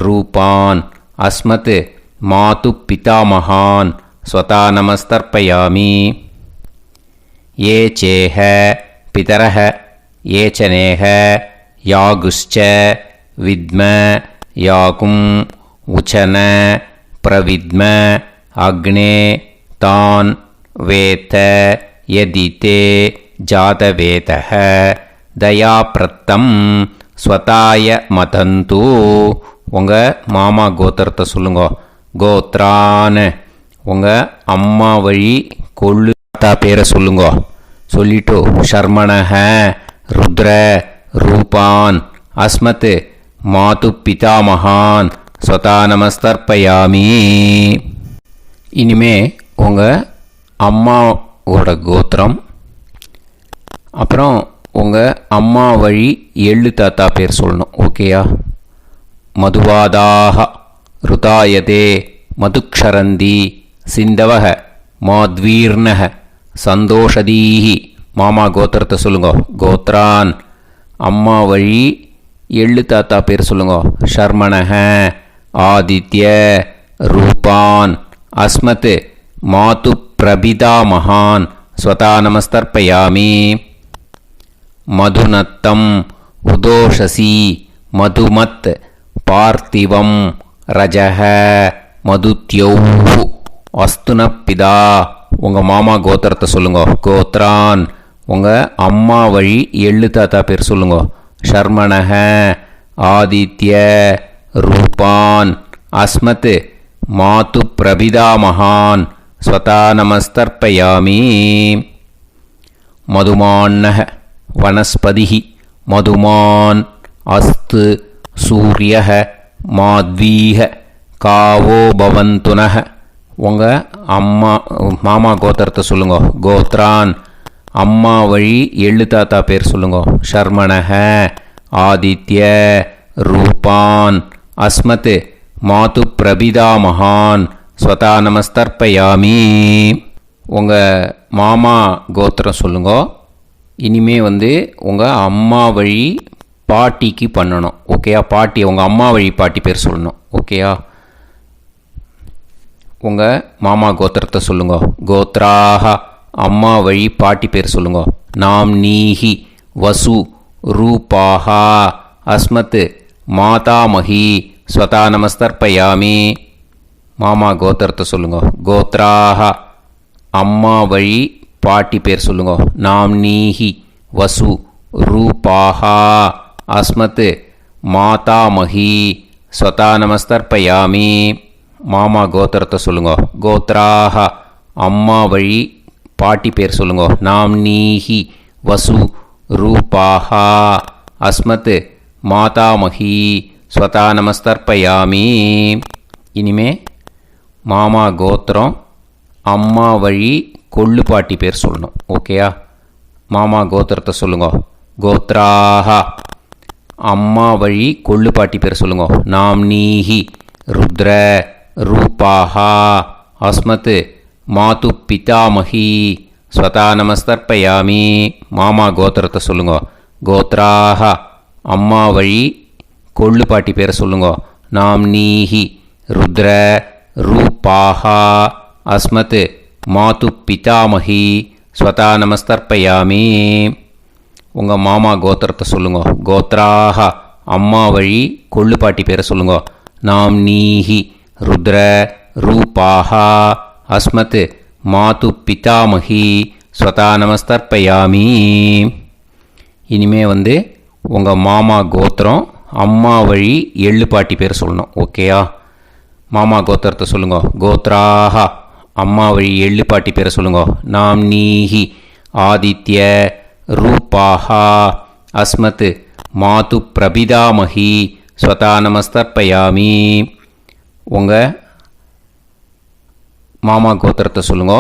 ரூபான் அஸ்மத் மாது பிதாமகான் ஸ்வதா நமஸ்தர்ப்பயாமி. ஏ சேஹ பிதரஹ ஏச்சனேஹ யாகுஷ்ச வித்ம யாகும் உச்சன பிரவித்ம அக்னே தான் வேத யதிதே ஜாதவேதஹ தயாப்ரத்தம் ஸ்வதாய மதந்து. உங்கள் மாமா கோத்திரத்தை சொல்லுங்க. கோத்ரான் உங்கள் அம்மா வழி கொள்ளு தாத்தா பேரை சொல்லுங்க. சொல்லிட்டு ஷர்மணஹ ருத்ர ரூபான் அஸ்மத் மாது பிதாமகான் ஸ்வதா நமஸ்தர்ப்பயாமி. இனிமே உங்கள் அம்மாவோட கோத்திரம் அப்புறம் உங்கள் அம்மா வழி எள்ளு தாத்தா பேர் சொல்லணும். ஓகேயா? மதுவாதாக ருதாயதே மதுக்ஷரந்தி சிந்தவக மாத்வீர்ணக சந்தோஷதீஹி. மாமா கோத்திரத்தை சொல்லுங்க. கோத்ரான் அம்மா வழி எள்ளு தாத்தா பேர் சொல்லுங்க. ஷர்மணஹ ஆதித்ய ரூபான் அஸ்மத் மாது பிரபிதாமகான் ஸ்வதா நமஸ்தர்ப்பயாமி. மதுநத்தம் உதோஷசி மதுமத் பார்த்திவம் ரஜஹ மதுத்யௌஹு அஸ்துனப்பிதா. உங்கள் மாமா கோத்திரத்தை சொல்லுங்க. கோத்ரான் உங்கள் அம்மா வழி எள்ளு தாத்தா பேர் சொல்லுங்க. ஷர்மணஹ ஆதித்ய ரூபான் அஸ்மத் மாது பிரபிதாமகான் ஸ்வதா நமஸ்தர்ப்பயாமி. மதுமான்னஹ வனஸ்பதிஹி மதுமான் அஸ்து சூரியஹ மாத்வீஹ காவோ பவந்துனஹ. உங்கள் மாமா கோத்திரத்தை சொல்லுங்க. கோத்ரான் அம்மா வழி எள்ளு தாத்தா பேர் சொல்லுங்க. ஷர்மணஹ ஆதித்ய ரூபான் அஸ்மத் மாது பிரபிதாமகான் ஸ்வதா நமஸ்தர்ப்பயாமி. உங்கள் மாமா கோத்திரம் சொல்லுங்க. இனிமே உங்கள் அம்மா வழி பாட்டிக்கு பண்ணணும். ஓகேயா? பாட்டி உங்கள் அம்மா வழி பாட்டி பேர் சொல்லணும். ஓகேயா? உங்கள் மாமா கோத்திரத்தை சொல்லுங்க. கோத்ராக அம்மா வழி பாட்டி பேர் சொல்லுங்க. நாம் நீஹி வசு ரூபாஹா அஸ்மத் மாதாமகி ஸ்வதா நமஸ்தர்ப்பயாமி. மாமா கோத்திரத்தை சொல்லுங்க. கோத்ராக அம்மா வழி பாட்டி பேர் சொல்லுங்க. நாம் நீஹி வசு ரூபாஹா அஸ்மத் மாதாமஹி ஸ்வதா நமஸ்தர்ப்பயாமி. மாமா கோத்திரத்தை சொல்லுங்க. கோத்ராஹ அம்மா வழி பாட்டி பேர் சொல்லுங்க. நாம்னீஹி வசு ரூபாஹா அஸ்மத் மாதாமஹி ஸ்வதா நமஸ்தர்ப்பயாமி. இனிமே மாமா கோத்திரம் அம்மா வழி கொள்ளு பாட்டி பேர் சொல்லணும். ஓகேயா? மாமா கோத்திரத்தை சொல்லுங்க. கோத்ராஹ அம்மா வழி கொள்ளு பாட்டி பேர் சொல்லுங்க. நாம்னீஹி ருத்ர ரூபாஹா அஸ்மத் மாது பிதாமஹி ஸ்வதா நமஸ்தர்ப்பயாமி. மாமா கோத்திரத்தை சொல்லுங்க. கோத்ராஹ அம்மா வழி கொள்ளு பாட்டி பேரை சொல்லுங்க. நாம்னீஹி ருத்ர ரூபாஹா அஸ்மத் மாது பிதாமஹி ஸ்வதா நமஸ்தர்ப்பயாமி. உங்கள் மாமா கோத்திரத்தை சொல்லுங்க. கோத்ராஹ அம்மா வழி கொள்ளு பாட்டி பேரை சொல்லுங்க. நாம்னீஹி ருத்ர ரூபாஹா அஸ்மத் மாது பிதாமஹி ஸ்வதா நமஸ்தர்ப்பயாமி. இனிமே உங்கள் மாமா கோத்திரம் அம்மா வழி எள்ளு பாட்டி பேர் சொல்லணும். ஓகேயா? மாமா கோத்திரத்தை சொல்லுங்க. கோத்ராஹ அம்மா வழி எள்ளு பாட்டி பேரை சொல்லுங்க. நாம்னீஹி ஆதித்ய ரூபாஹா அஸ்மத் மாது பிரபிதாமஹி ஸ்வதா நமஸ்தர்ப்பயாமி. உங்கள் மாமா கோத்திரத்தை சொல்லுங்க.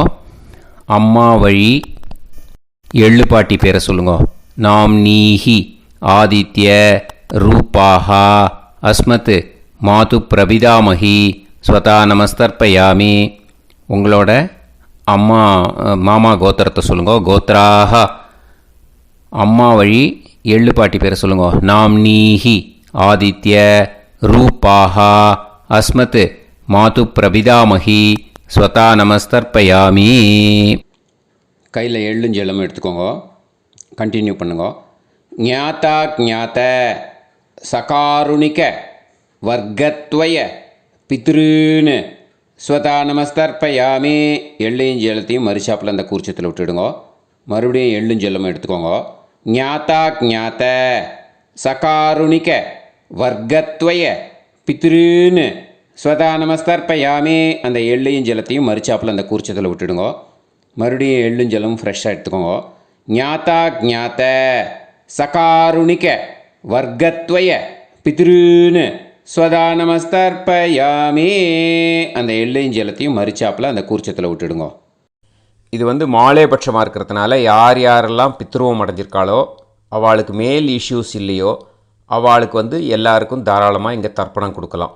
அம்மா வழி எள்ளு பாட்டி பேரை சொல்லுங்க. நாம்னீஹி ஆதித்ய ரூபாஹா அஸ்மத் மாது பிரபிதாமஹி ஸ்வதா நமஸ்தர்ப்பயாமி. உங்களோட மாமா கோத்திரத்தை சொல்லுங்க. கோத்ராஹ அம்மா வழி எள்ளு பாட்டி பேரை சொல்லுங்க. நாம்னீஹி ஆதித்ய ரூபாஹா அஸ்மத் மாது பிரபிதாமஹி ஸ்வதா நமஸ்தர்ப்பயாமி. கையில் எள்ளும் ஜலமும் எடுத்துக்கோங்க. கண்டினியூ பண்ணுங்க. ஞாதா ஞாத சகாருணிக வர்க்கத்வய பித்ருன்னு ஸ்வதா நமஸ்தர்ப்பயாமி. எள்ளையும் ஜலத்தையும் மறுச்சாப்பில் அந்த கூர்ச்சத்தில் விட்டுடுங்க. மறுபடியும் எள்ளும் ஜலமும் எடுத்துக்கோங்க. ஞாதா ஞாத சகாருணிக வர்க்கத்வய பித்ருன்னு ஸ்வதா நமஸ்தர்ப்பயாமி. அந்த எள்ளையும் ஜலத்தையும் மறுச்சாப்பில் அந்த கூர்ச்சத்தில் விட்டுடுங்க. மறுபடியும் எள்ளும் ஜலமும் ஃப்ரெஷ்ஷாக எடுத்துக்கோங்க. ஞாதா ஞாத சகாருணிக வர்க்கத்வய பித்ருன்னு ஸ்வதா நமஸ்தர்ப்பயாமி. அந்த எள்ளையும் ஜலத்தையும் மறுச்சாப்பில் அந்த கூர்ச்சத்தில் விட்டுடுங்க. இது மாலேபட்சமாக இருக்கிறதுனால யார் யாரெல்லாம் பித்ருவம் அடைஞ்சிருக்காளோ அவளுக்கு மேல் இஷ்யூஸ் இல்லையோ அவளுக்கு எல்லாருக்கும் தாராளமாக இங்கே தர்ப்பணம் கொடுக்கலாம்.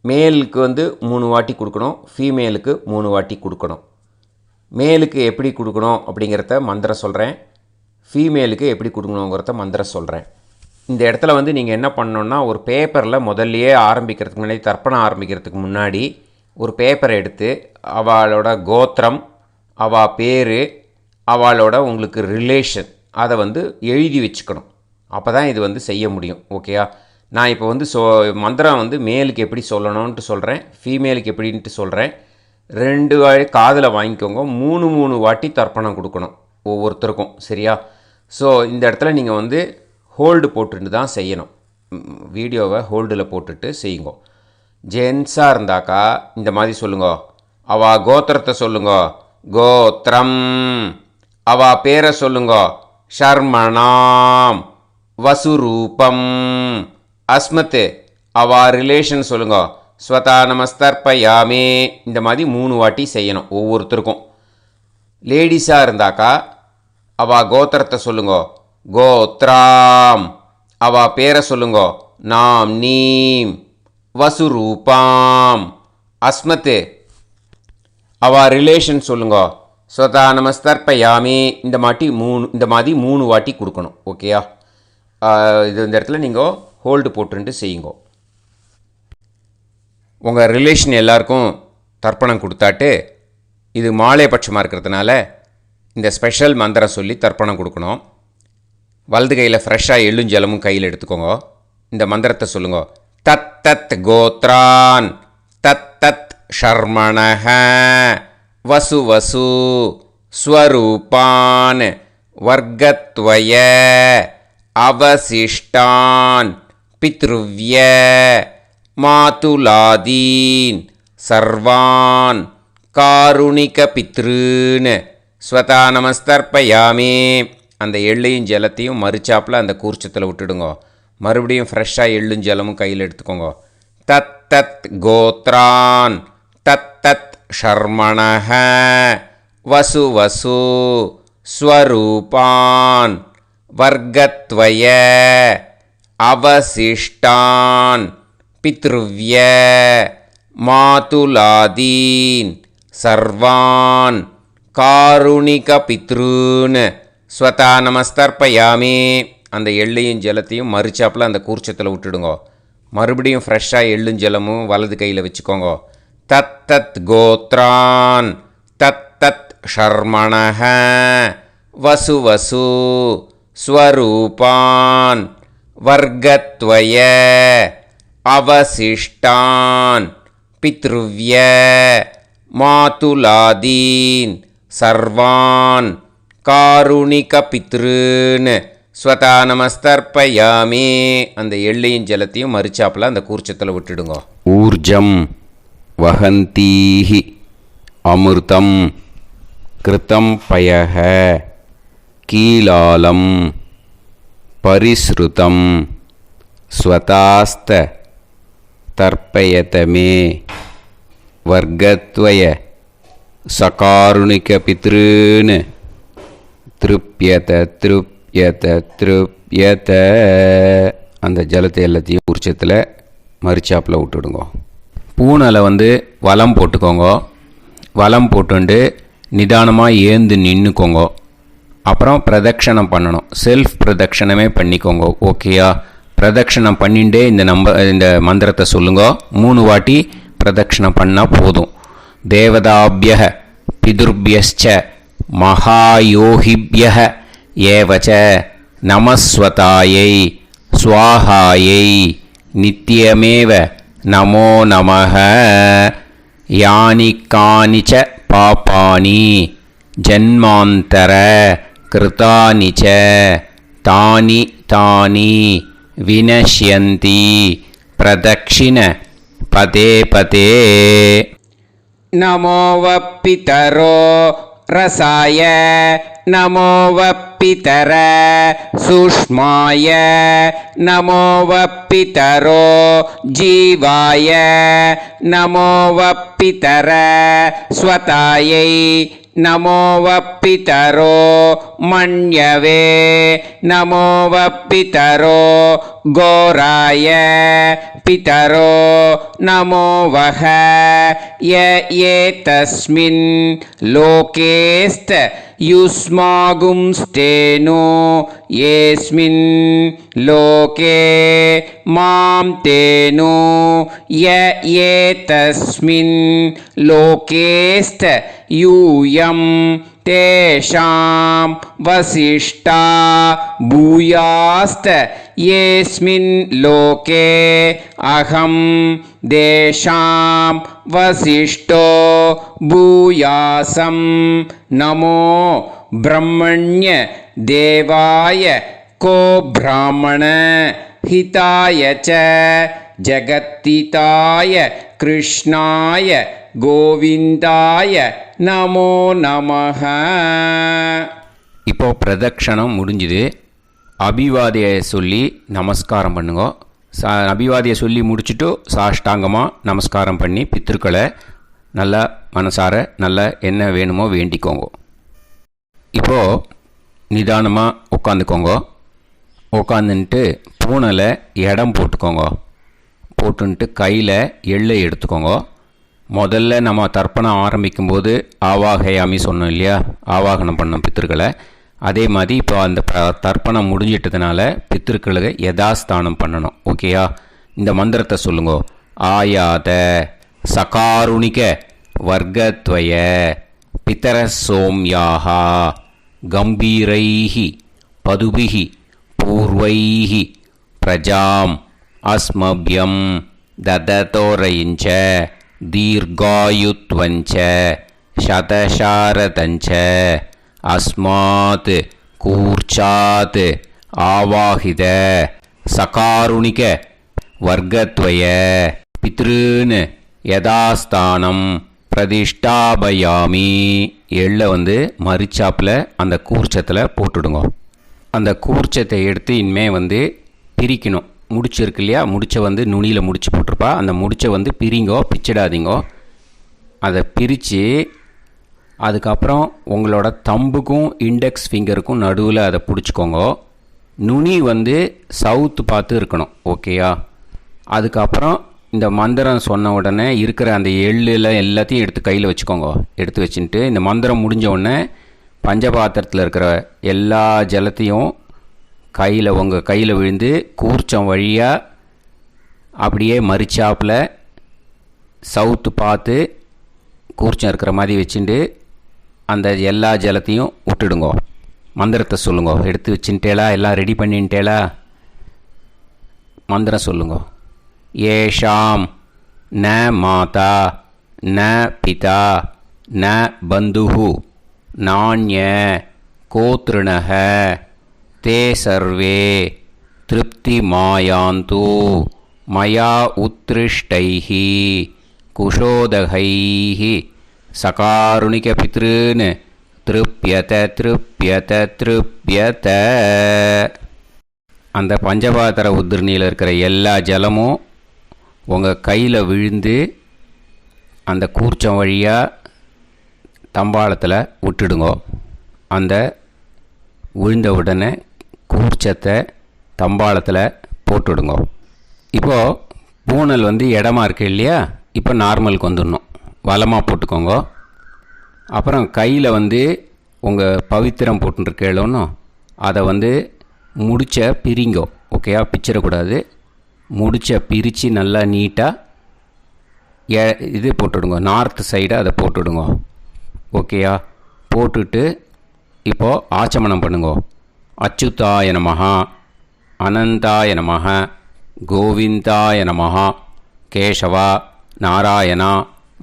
மேலுக்கு 3 வாட்டி கொடுக்கணும், ஃபீமேலுக்கு 3 வாட்டி கொடுக்கணும். மேலுக்கு எப்படி கொடுக்கணும் அப்படிங்கிறத மந்திரம் சொல்கிறேன், ஃபீமேலுக்கு எப்படி கொடுக்கணுங்கிறத மந்திரம் சொல்கிறேன். இந்த இடத்துல நீங்கள் என்ன பண்ணணுன்னா, ஒரு பேப்பரில் முதல்லையே ஆரம்பிக்கிறதுக்கு முன்னாடி, தர்ப்பணம் ஆரம்பிக்கிறதுக்கு முன்னாடி ஒரு பேப்பரை எடுத்து அவளோட கோத்திரம், அவள் பேர், அவளோட உங்களுக்கு ரிலேஷன் அதை எழுதி வச்சுக்கணும். அப்போ தான் இது செய்ய முடியும். ஓகேயா? நான் இப்போ மந்திரம் மேலுக்கு எப்படி சொல்லணும்ன்ட்டு சொல்கிறேன், ஃபீமேலுக்கு எப்படின்ட்டு சொல்கிறேன். 2 வாட்டி காதில் வாங்கிக்கோங்க. 3 வாட்டி தர்ப்பணம் கொடுக்கணும் ஒவ்வொருத்தருக்கும். சரியா? ஸோ இந்த இடத்துல நீங்கள் ஹோல்டு போட்டுட்டு தான் செய்யணும். வீடியோவை ஹோல்டில் போட்டுட்டு செய்யுங்க. ஜென்ஸாக இருந்தாக்கா இந்த மாதிரி சொல்லுங்க. அவள் கோத்திரத்தை சொல்லுங்க. கோத்திரம். அவள் பேரை சொல்லுங்க. ஷர்மணாம் வசுரூபம் அஸ்மத். அவள் ரிலேஷன் சொல்லுங்க. ஸ்வதா நமஸ்தர்ப்பயாமி. இந்த மாதிரி 3 வாட்டி செய்யணும் ஒவ்வொருத்தருக்கும். லேடிஸாக இருந்தாக்கா அவள் கோத்திரத்தை சொல்லுங்க. கோத்ராம். அவள் பேரை சொல்லுங்க. நாம் நீம் வசுரூபாம் அஸ்மத். அவள் ரிலேஷன் சொல்லுங்க. ஸ்வதா நமஸ்தர்ப்பயாமி. இந்த மாதிரி 3 வாட்டி கொடுக்கணும். ஓகேயா? இந்த இடத்துல நீங்கள் ஹோல்டு போட்டுட்டு செய்யுங்க. உங்கள் ரிலேஷன் எல்லாருக்கும் தர்ப்பணம் கொடுத்தாட்டு, இது மாலேபட்சமாக இருக்கிறதுனால இந்த ஸ்பெஷல் மந்திரம் சொல்லி தர்ப்பணம் கொடுக்கணும். வலது கையில் ஃப்ரெஷ்ஷாக எள்ளும் ஜலமும் கையில் எடுத்துக்கோங்க. இந்த மந்திரத்தை சொல்லுங்க. தத் தத் கோத்ரான் தத் தத் ஷர்மணஹ வசு வசு ஸ்வரூபான் வர்க்கத்வய அவசிஷ்டான் பித்ருவ்ய மாதுலாதீன் சர்வான் காருணிக பித்ருன்னு ஸ்வதா நமஸ்தர்ப்பயாமே. அந்த எள்ளையும் ஜலத்தையும் மறுச்சாப்பில் அந்த கூர்ச்சத்தில் விட்டுடுங்க. மறுபடியும் ஃப்ரெஷ்ஷாக எள்ளும் ஜலமும் கையில் எடுத்துக்கோங்க. தத் தத் கோத்ரான் தத் தத் ஷர்மணஹ வசு வசு ஸ்வரூபான் வர்க்கத்வய அவசிஷ்டான் பித்ருவ்ய மாதுலாதீன் சர்வான் காருணிக பித்ருன்னு ஸ்வதா நமஸ்தர்ப்பயாமே. அந்த எள்ளையும் ஜலத்தையும் மறுச்சாப்பில் அந்த கூர்ச்சத்தில் விட்டுடுங்க. மறுபடியும் ஃப்ரெஷ்ஷாக எள்ளும் ஜலமும் வலது கையில் வச்சுக்கோங்க. தத் தத் கோத்ரான் தத் தத் ஷர்மணஹ வசு வசு ஸ்வரூபான் வர்க்கத்வய அவசிஷ்டான் பித்ருவ்ய மாதுலாதீன் சர்வான் காருணிக பித்ருன்னு ஸ்வதா நமஸ்தர்ப்பயாமே. அந்த எள்ளையும் ஜலத்தையும் மறுச்சாப்பில் அந்த கூர்ச்சத்தில் விட்டுடுங்க. ஊர்ஜம் வஹந்தீஹி அமிர்தம் கிருதம் பயஹ கீலாலம் பரிஸ்ருதம் ஸ்வதாஸ்த தர்ப்பயதமே வர்க்கத்வய சகாருணிக பித்ருன்னு திருப்யத திருப்யத திருப்யத. அந்த ஜலத்தை எல்லாத்தையும் உரிச்சத்தில் மறுச்சாப்பில் விட்டுடுங்க. பூனலை வலம் போட்டுக்கோங்க. வலம் போட்டுண்டு நிதானமாக ஏந்து நின்றுக்கோங்க. அப்புறம் பிரதட்சணம் பண்ணணும். செல்ஃப் பிரதட்சணமே பண்ணிக்கோங்க. ஓகேயா? பிரதட்சணம் பண்ணிண்டே இந்த மந்திரத்தை சொல்லுங்க. 3 வாட்டி பிரதட்சணம் பண்ணால் போதும். தேவதாபிய பிதுர்பியஸ்ச மகாயோகிபிய ஏவச்ச நமஸ்வதாயை ஸ்வாஹாயை நித்யமேவ நமோ நமஹ. யானி கானிச்ச பாபானி ஜன்மாந்தர கிருதானிச்ச தானி தானி வினஷ்யந்தி பிரதக்ஷிண பதே பதே. நமோ வப்பிதரோ ரசாய நமோ வப்பிதர சூஷ்மாய நமோ வப்பிதரோ ஜீவாய நமோ வப்பிதர ஸ்வதாயை நமோ வப்பிதரோ மண்யவே நமோ வப்பிதரோ கோராய பிதரோ நமோ வஹ ஏதஸ்மின் லோகேஸ்த யுஸ்மாகும்ஸ்தேனோ ஏஸ்மின் லோகே மாம் தேனோ ஏதஸ்மின் லோகேஸ்த யூயம் தேஷாம் வசிஷ்டா பூயாஸ்த ஏஸ்மின் லோகே அகம் தேஷாம் வசிஷ்டோ பூயாசம். நமோ பிரம்மண்ய தேவாய கோ பிராமண ஹிதாய ச ஜகத்திதாய கிருஷ்ணாய கோவிந்தாய நமோ நமஹ. இப்போ பிரதட்சணம் முடிஞ்சுது. அபிவாதியை சொல்லி நமஸ்காரம் பண்ணுங்க. அபிவாதியை சொல்லி முடிச்சுட்டு சாஷ்டாங்கமாக நமஸ்காரம் பண்ணி பித்ருக்களை நல்லா மனசார நல்லா என்ன வேணுமோ வேண்டிக்கோங்க. இப்போது நிதானமாக உட்காந்துக்கோங்க. உட்காந்துன்ட்டு பூனலை இடம் போட்டுக்கோங்க. போட்டுன்ட்டு கையில் எள்ளை எடுத்துக்கோங்க. முதல்ல நம்ம தர்ப்பணம் ஆரம்பிக்கும்போது ஆவாகயாமி சொன்னோம் இல்லையா, ஆவாகனம் பண்ணோம் பித்திருக்களை. அதே மாதிரி இப்போ அந்த தர்ப்பணம் முடிஞ்சிட்டதுனால பித்திருக்களுக்கு யதாஸ்தானம் பண்ணணும். ஓகேயா? இந்த மந்திரத்தை சொல்லுங்க. ஆயாத சகாருணிக வர்க்கத்வய பிதர சோம்யாஹா கம்பீரைஹி பதுபிஹி பூர்வைஹி பிரஜாம் அஸ்மபியம் தததோரயிஞ்ச தீர்காயுத்வஞ்ச சதசாரதஞ்ச அஸ்மாத் கூர்ச்சாத் ஆவாஹித சகாருணிக வர்க்கத்வய பித்ருன்னு யதாஸ்தானம் பிரதிஷ்டாபயாமி. எள்ளை மரிச்சாப்பில் அந்த கூர்ச்சத்தில் போட்டுடுங்க. அந்த கூர்ச்சத்தை எடுத்து இனிமேல் பிரிக்கணும். முடிச்சு இருக்கு இல்லையா, முடிச்சை நுனியில் முடிச்சு போட்டிருப்பா. அந்த முடிச்சை பிரிங்கோ, பிச்சிடாதீங்கோ. அதை பிரித்து அதுக்கப்புறம் உங்களோட தம்புக்கும் இண்டெக்ஸ் ஃபிங்கருக்கும் நடுவில் அதை பிடிச்சிக்கோங்க. நுனி சவுத்து பார்த்து இருக்கணும். ஓகேயா? அதுக்கப்புறம் இந்த மந்திரம் சொன்ன உடனே இருக்கிற அந்த எள்ளில் எல்லாத்தையும் எடுத்து கையில் வச்சுக்கோங்க. எடுத்து வச்சுட்டு இந்த மந்திரம் முடிஞ்ச உடனே பஞ்சபாத்திரத்தில் இருக்கிற எல்லா ஜலத்தையும் உங்கள் கையில் விழுந்து கூர்ச்சம் வழியாக அப்படியே மரிச்சாப்பில் சவுத்து பார்த்து கூர்ச்சம் இருக்கிற மாதிரி வச்சுட்டு அந்த எல்லா ஜலத்தையும் விட்டுடுங்க. மந்திரத்தை சொல்லுங்க. எடுத்து வச்சுட்டேலா? எல்லாம் ரெடி பண்ணிட்டேலா? மந்திரம் சொல்லுங்க. ஏஷாம் ந மாதா ந பிதா ந பந்துஹு நாண்ய கோத்ருணஹ தே சர்வே திருப்தி மாயாந்து மயா உத்ருஷ்டைஹி குஷோதகைஹி சகாருணிக பித்ருன் திருப்யத திருப்யத திருப்யத. அந்த பஞ்சபாத்திர உதிர்ணியில் இருக்கிற எல்லா ஜலமும் உங்கள் கையில் விழுந்து அந்த கூர்ச்சம் வழியாக தம்பாளத்தில் விட்டுடுங்க. அந்த விழுந்த உடனே கூர்ச்சத்தை தம்பாளத்தில் போட்டுடுங்க. இப்போது பூனல் இடமா இருக்கு இல்லையா, இப்போ நார்மலுக்கு வந்துடணும். வலமாக போட்டுக்கோங்க. அப்புறம் கையில் உங்கள் பவித்திரம் போட்டுருக்கேளோன்னு அதை முடிச்ச பிரிங்கோ. ஓகேயா? பிச்சிடக்கூடாது. முடிச்ச பிரித்து நல்லா நீட்டாக இது போட்டுடுங்க. நார்த் சைடை அதை போட்டுடுங்க. ஓகேயா? போட்டுட்டு இப்போது ஆச்சமனம் பண்ணுங்க. அச்சுதாய நமஹ, அனந்தாய நமஹ, கோவிந்தாய நமஹ, கேசவா, நாராயணா,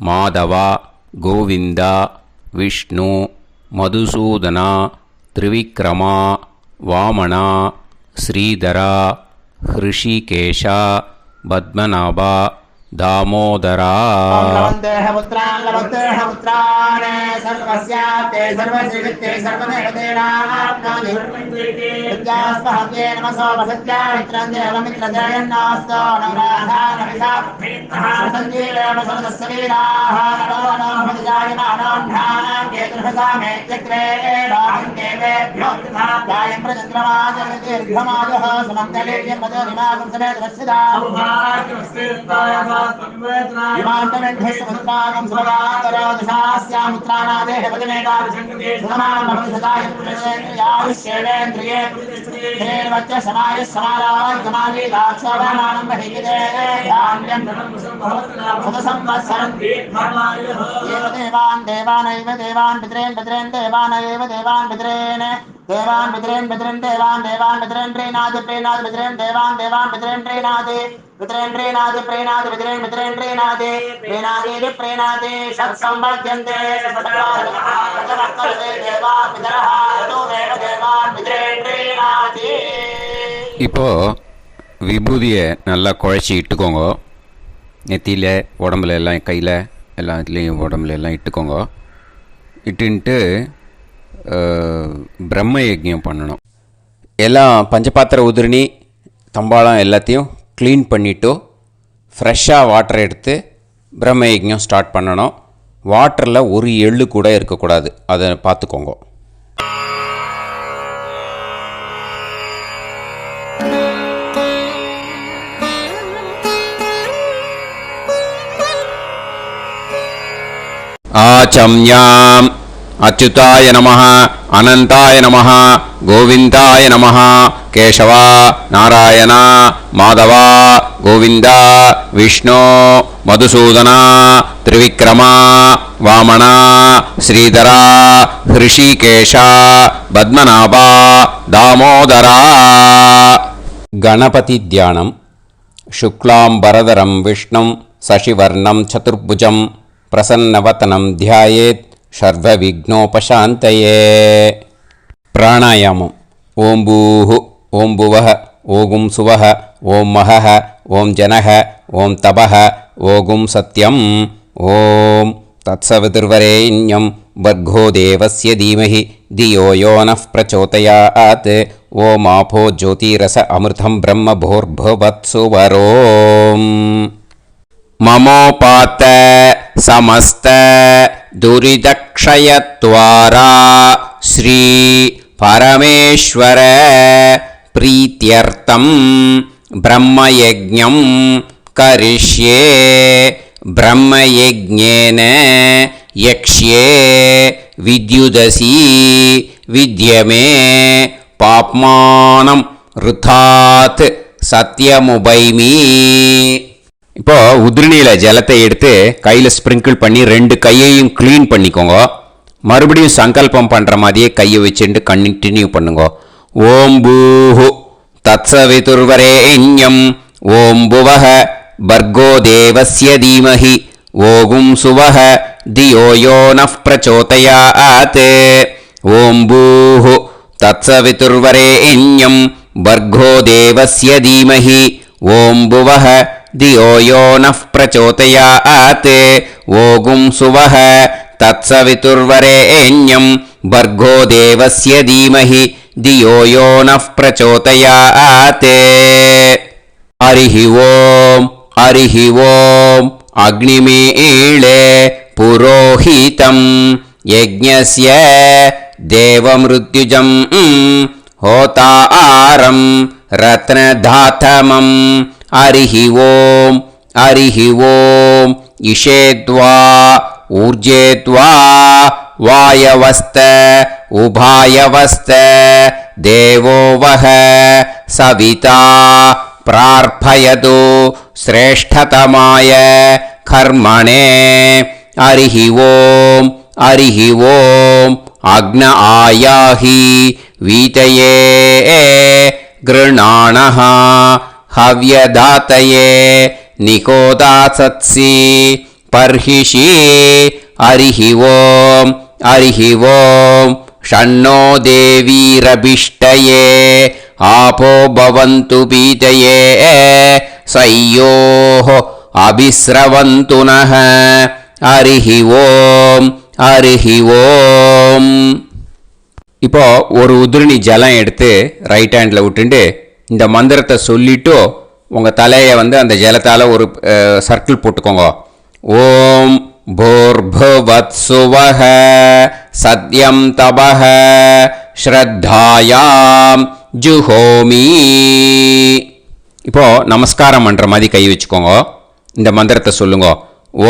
மாதவா, கோவிந்தா, விஷ்ணு, மதுசூதனா, திரிவிக்ரமா, வாமனா, ஸ்ரீதரா, ஹிருஷிகேஷா, பத்மநாபா, தாமோதரா. देवान बिद्रेन बिद्रेन देवान देवान बिद्रेन प्रेनाद प्रेनाद बिद्रेन देवान देवान बिद्रेन प्रेनादे बिद्रेन प्रेनाद प्रेनाद बिद्रेन बिद्रेन प्रेनादे प्रेनादे प्रेनादे शत संबध्यन्ते सतवादे देवा बिद्रह तो देव देवान बिद्रेन प्रेनादे. இப்போ விபூதியை நல்லா குழச்சி இட்டுக்கோங்க. நெத்தியில், உடம்புல எல்லாம், கையில் எல்லாத்துலேயும் உடம்புல எல்லாம் இட்டுக்கோங்க. இட்டுன்ட்டு பிரம்ம யஜ்ஞம் பண்ணணும். எல்லாம் பஞ்சபாத்திர உதிரணி தம்பாளம் எல்லாத்தையும் க்ளீன் பண்ணிவிட்டு ஃப்ரெஷ்ஷாக வாட்டர் எடுத்து பிரம்ம யஜ்ஞம் ஸ்டார்ட் பண்ணணும். வாட்டரில் ஒரு எள்ளு கூட இருக்கக்கூடாது. அதை பார்த்துக்கோங்க. ஆச்சம்யாம் அச்சுதாய நமஹ, அனந்தாய நமஹ, கோவிந்தாய நமஹ, கேசவா, நாராயணா, மாதவா, கோவிந்தா, விஷ்ணு, மதுசூதனா, திரிவிக்ரமா, வாமனா, ஸ்ரீதரா, ஹிருஷிகேஷா, பத்மநாபா, தாமோதரா. கணபதி தியானம். சுக்லாம்பரதரம் விஷ்ணும் சசிவர்ணம் சதுர்புஜம் பிரசன்னவதனம் தியாயேத் சர்வவிக்னோபசாந்தயே. பிராணாயாமம். ஓம் பூஹு ஓம் புவஹ ஓகும் சுவஹ ஓம் மஹஹ ஓம் ஜனஹ ஓம் தபஹ ஓகும் சத்யம் ஓம் தத்சவிதுர்வரேண்யம் வர்கோ தேவஸ்ய தீமஹி தியோ யோ நः பிரச்சோதயாத் ஓம் ஆபோ ஜோதிரச அமிர்தம் பிரம்ம போர்பவத்சுவரோம். மமோபாத்த சமஸ்த துரிதக்ஷயத்வாரா ஸ்ரீ பரமேஸ்வர பிரீத்யர்த்தம் பிரம்மயஜ்ஞம் கரிஷ்யே. பிரம்மயஜ்ஞேன யக்ஷ்யே வித்யுதசி வித்யமே பாப்மானம் ருதாத் சத்யமுபைமி. இப்போ உதிரணியில் ஜலத்தை எடுத்து கையில் ஸ்ப்ரிங்கிள் பண்ணி 2 கையையும் க்ளீன் பண்ணிக்கோங்க. மறுபடியும் சங்கல்பம் பண்ணுற மாதிரியே கையை வச்சுட்டு கண்டினியூ பண்ணுங்க. ஓம் பூஹு தத்சவிதுர்வரேண்யம் ஓம் புவஹ பர்கோ தேவஸ்ய தீமஹி ஓகும் சுவஹ தியோ யோ நः பிரச்சோதயாத். ஓம் பூஹு தத்சவிதுர்வரேண்யம் பர்கோ தேவஸ்ய தீமஹி ஓம் புவஹ தியோ யோ நः பிரச்சோதயாத். ஓகும் சுவஹ தத்சவிதுர்வரேண்யம் பர்கோ தேவஸ்ய தீமஹி தியோ யோ நः பிரச்சோதயாத். ஹரிஹி ஓம் ஹரிஹி ஓம். அக்னிமீளே புரோஹிதம் யஜ்ஞஸ்ய தேவமிருத்யுஜம் ஹோதாரம் ரத்னதாதமம். ஹரிஹி ஓம் ஹரிஹி ஓம். இஷேத்வா ஊர்ஜேத்வா வாயவஸ்த உபாயவஸ்த தேவோ வஹ சவிதா பிரார்ப்பயது ஸ்ரேஷ்டதமாய கர்மணே. ஹரிஹி ஓம் ஹரிஹி ஓம். அக்ன ஆயாஹி வீதயே கிருணாணஹ ஹவ்யதாத்தயே நிகோதாசத்சி பர்ஹிஷி. ஹரிஹி ஓம் ஹரிஹி ஓம். ஷண்ணோ தேவீரபிஷ்டயே ஆபோ பவந்து பீதயே சய்யோஹ அபிஸ்ரவந்து நஹ. ஹரிஹி ஓம் ஹரிஹி ஓம். இப்போ ஒரு உதிரணி ஜலம் எடுத்து ரைட் ஹேண்டில் விட்டுண்டு இந்த மந்திரத்தை சொல்லிட்டு உங்கள் தலையை அந்த ஜலத்தால் ஒரு சர்க்கிள் போட்டுக்கோங்க. ஓம் பூர்புவத்சுவஹ சத்யம் தபஹ ஸ்ரத்தாயாம் ஜுஹோமி. இப்போ நமஸ்காரம் பண்ணுற மாதிரி கை வச்சுக்கோங்க. இந்த மந்திரத்தை சொல்லுங்க.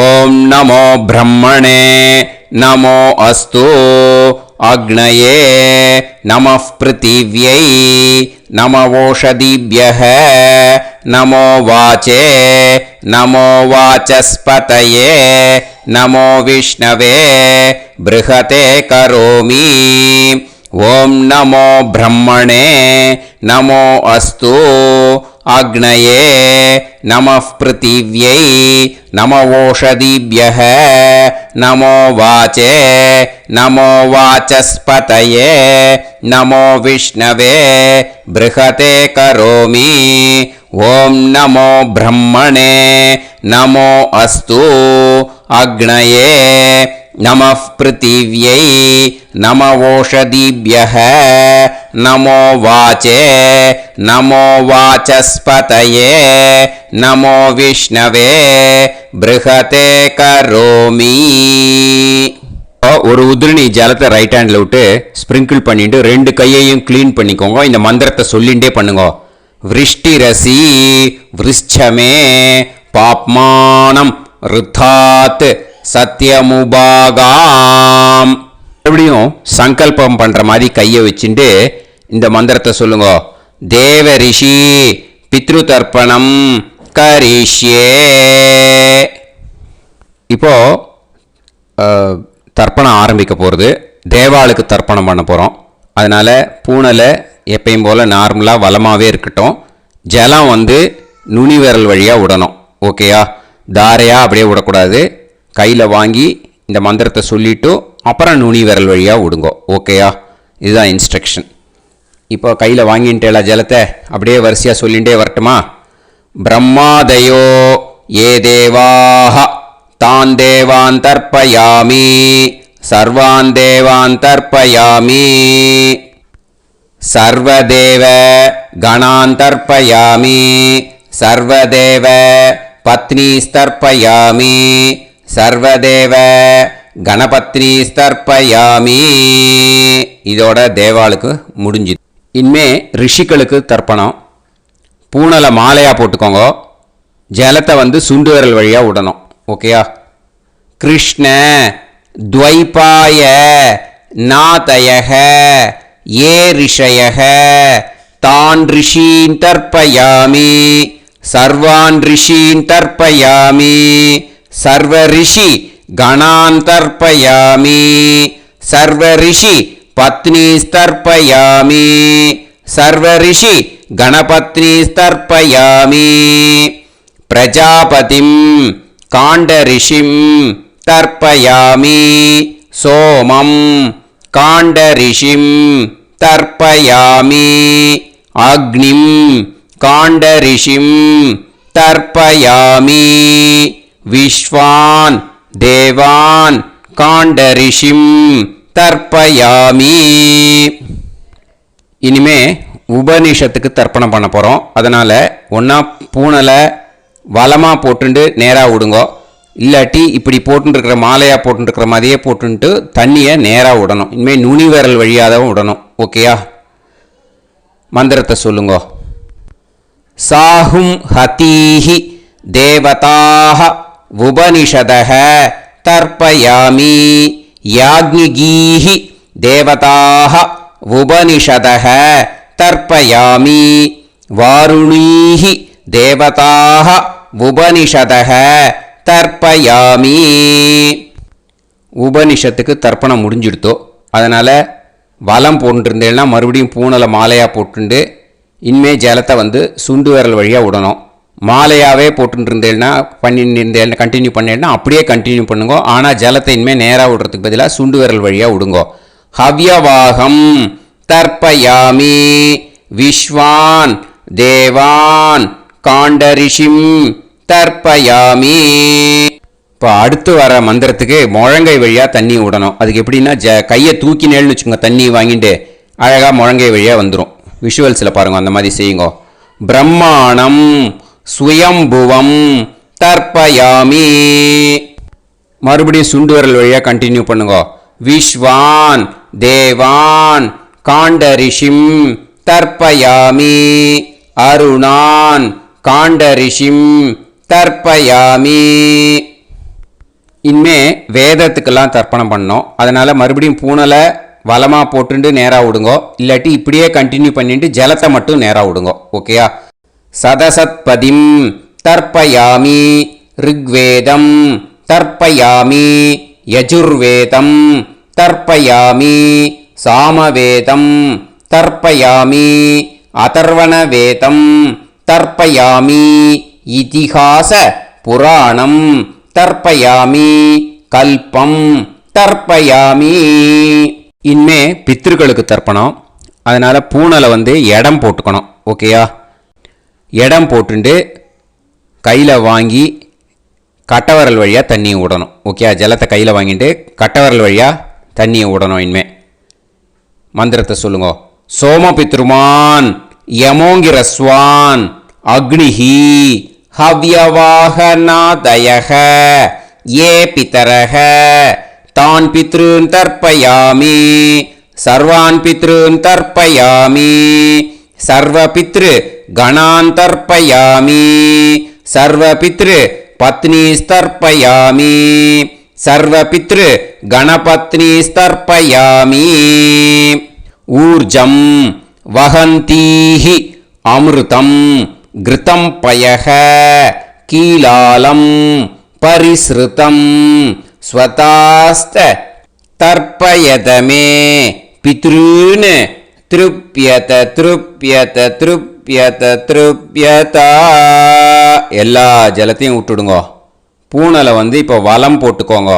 ஓம் நமோ பிரம்மணே நமோ அஸ்து அக்னயே நமः பிருத்திவ்யை நமவோஷதிभ्यः நமோ வாச்சே நமோ வாசஸ்பதயே நமோ விஷ்ணவே ப்ருஹதே கரோமி. ஓம் நமோ பிரம்மணே நமோ அஸ்து அக்னயே நமः பிருத்திவ்யை நமவோஷதிभ्यः நமோ வாச்சே நமோ வாசஸ்பதயே நமோ விஷ்ணவே ப்ருஹதே கரோமி. ஓம் நமோ பிரம்மணே நமோ அஸ்து அக்னயே நமः பிருத்திவ்யை நமவோஷதிभ्यः நமோ வாச்சே நமோ வாசஸ்பதயே நமோ விஷ்ணவே ப்ருஹதே கரோமி. ஒரு உதிரணி ஜலத்தை ரைட் ஹேண்டில் விட்டு ஸ்ப்ரிங்கிள் பண்ணிட்டு 2 கையையும் க்ளீன் பண்ணிக்கோங்க. இந்த மந்திரத்தை சொல்லிகிட்டே பண்ணுங்க. விருஷ்டிரசி விருஷ்சமே பாப்மானம் ருத்தாத் சத்யமுபாகாம். மறுபடியும் சங்கல்பம் பண்ணுற மாதிரி கையை வச்சுட்டு இந்த மந்திரத்தை சொல்லுங்க. தேவ ரிஷி பித்ரு தர்ப்பணம் கரிஷ்யே. இப்போ தர்ப்பணம் ஆரம்பிக்க போகிறது. தேவாளுக்கு தர்ப்பணம் பண்ண போகிறோம். அதனால் பூனலை எப்பயும் போல் நார்மலாக வளமாகவே இருக்கட்டும். ஜலம் நுனி விரல் வழியாக விடணும். ஓகேயா? தாரையாக அப்படியே விடக்கூடாது. கையில் வாங்கி இந்த மந்திரத்தை சொல்லிவிட்டு அப்புறம் நுனி விரல் வழியாக விடுங்க. ஓகேயா? இதுதான் இன்ஸ்ட்ரக்ஷன். இப்போ கையில் வாங்கிட்டேல ஜலத்தை அப்படியே வரிசையாக சொல்லிகிட்டே வரட்டுமா? பிரம்மாதயோ ஏ தேவாஹ தான் தேவான் தர்ப்பயாமி சர்வான் தேவான் தர்ப்பயாமி சர்வதேவ கணான் தர்ப்பயாமி சர்வதேவ பத்னீஸ்தர்ப்பயாமி சர்வதேவ கணபத்னி தர்ப்பயாமி. இதோட தேவாளுக்கு முடிஞ்சுது. இனிமே ரிஷிகளுக்கு தர்ப்பணம். பூனலை மாலையாக போட்டுக்கோங்க. ஜலத்தை வந்து சுண்டு விரல் வழியாக விடணும். ஓகேயா? கிருஷ்ண துவைபாய நாதயக ஏ ரிஷயக தான் ரிஷீன் தர்ப்பயாமி சர்வான் ரிஷீன் தர்ப்பயாமி சர்வ ரிஷி கணான் தர்ப்பயாமி சர்வ ரிஷி பத்னீஸ்தர்ப்பயாமி சர்வ ரிஷி கணபத்னீஸ்தர்ப்பயாமி பிரஜாபதிம் காண்டரிஷிம் தர்ப்பயாமி சோமம் காண்டரிஷிம் தர்ப்பயாமி அக்னிம் காண்டரிஷிம் தர்ப்பயாமி விஸ்வான் தேவான் காண்டரிஷிம் தர்ப்பயாமி. இனிமே உபனிஷத்துக்கு தர்ப்பணம் பண்ண போகிறோம். அதனால் ஒன்றா பூனலை வலமாக போட்டுண்டு நேராக விடுங்கோ. இல்லாட்டி இப்படி போட்டுருக்கிற மாலையாக போட்டுருக்கிற மாதிரியே போட்டுன்ட்டு தண்ணியை நேராக விடணும். இனிமேல் நுனி விரல் வழியாக தான் விடணும். ஓகேயா? மந்திரத்தை சொல்லுங்கோ. சாஹும் ஹதீஹி தேவதாக உபனிஷதக தர்ப்பயாமி யாக்ஞிகீஹி தேவதாக உபனிஷதக தர்ப்பயாமி வாருணீஹி தேவதாக உபனிஷதக தர்ப்பயாமி. உபனிஷத்துக்கு தர்ப்பணம் முடிஞ்சிடுத்தோ. அதனால் வலம் போட்டுருந்தேன்னா மறுபடியும் பூனலை மாலையாக போட்டுண்டு இனிமே ஜலத்தை வந்து சுண்டு விரல் வழியாக விடணும். மாலையாகவே போட்டுருந்தேன்னா பண்ணிருந்தேன் கண்டினியூ பண்ணேன்னா அப்படியே கண்டினியூ பண்ணுங்க. ஆனால் ஜலத்தை இனிமேல் நேராக விடுறதுக்கு பதிலாக சுண்டு விரல் வழியாக விடுங்கோ. ஹவ்யவாகம் தர்ப்பயாமி விஸ்வான் தேவான் காண்டரிஷிம் தர்ப்பயாமி. இப்போ அடுத்து வர மந்திரத்துக்கு முழங்கை வழியாக தண்ணி விடணும். அதுக்கு எப்படின்னா கையை தூக்கினேன்னு வச்சுக்கோங்க. தண்ணி வாங்கிட்டு அழகாக முழங்கை வழியாக வந்துடும். விஷுவல்ஸில் பாருங்க, அந்த மாதிரி செய்யுங்க. பிரம்மாணம் சுயம்புவம் தர்ப்பயாமி. மறுபடியும் சுண்டு விரல் வழியாக கண்டினியூ பண்ணுங்க. விஸ்வான் தேவான் காண்டரிஷிம் தர்ப்பயாமி அருணான் காண்டரிஷிம் தர்ப்பயாமி. இனிமே வேதத்துக்கெல்லாம் தர்ப்பணம் பண்ணோம். அதனால் மறுபடியும் பூனலை வலமாக போட்டுட்டு நேராக விடுங்கோ. இல்லாட்டி இப்படியே கண்டினியூ பண்ணிட்டு ஜலத்தை மட்டும் நேராக விடுங்கோ. ஓகேயா? சதசத்பதிம் தர்ப்பயாமி ரிக்வேதம் தர்ப்பயாமி யஜுர்வேதம் தர்ப்பயாமி சாமவேதம் தர்ப்பயாமி அதர்வணவேதம் தர்ப்பயாமி இதிஹாச புராணம் தர்ப்பயாமி கல்பம் தர்ப்பயாமி. இனிமே பித்ருக்களுக்கு தர்ப்பணம். அதனால் பூனலை வந்து இடம் போட்டுக்கணும். ஓகேயா? இடம் போட்டுண்டு கையில் வாங்கி கட்டவரல் வழியாக தண்ணியை விடணும். ஓகே? ஜலத்தை கையில் வாங்கிட்டு கட்டவரல் வழியாக தண்ணியை விடணும். இனிமே மந்திரத்தை சொல்லுங்க. சோமபித்ருமான் யமோங்கிரஸ்வான் அக்னிஹி ஹவ்யவாகநாதயக ஏ பிதரக தான் பித்ருன் தர்ப்பயாமி சர்வான் பித்ருன் தர்ப்பயாமி சர்வ பித்ரு கணான் தர்ப்பயாமி சர்வ பித்ரு பத்னீஸ்தர்ப்பயாமி சர்வ பித்ரு கணபத்னீஸ்தர்ப்பயாமி. ஊர்ஜம் வஹந்தீஹி அமிர்தம் கிருதம் பயக கீலாலம் பரிஸ்ருதம் ஸ்வதாஸ்த தர்ப்பயதமே பித்ருன் திருப்யத திருப்யத திருப்யத திருப்யதா. எல்லா ஜலத்தையும் விட்டுடுங்கோ. பூனலை வந்து இப்போ வலம் போட்டுக்கோங்க.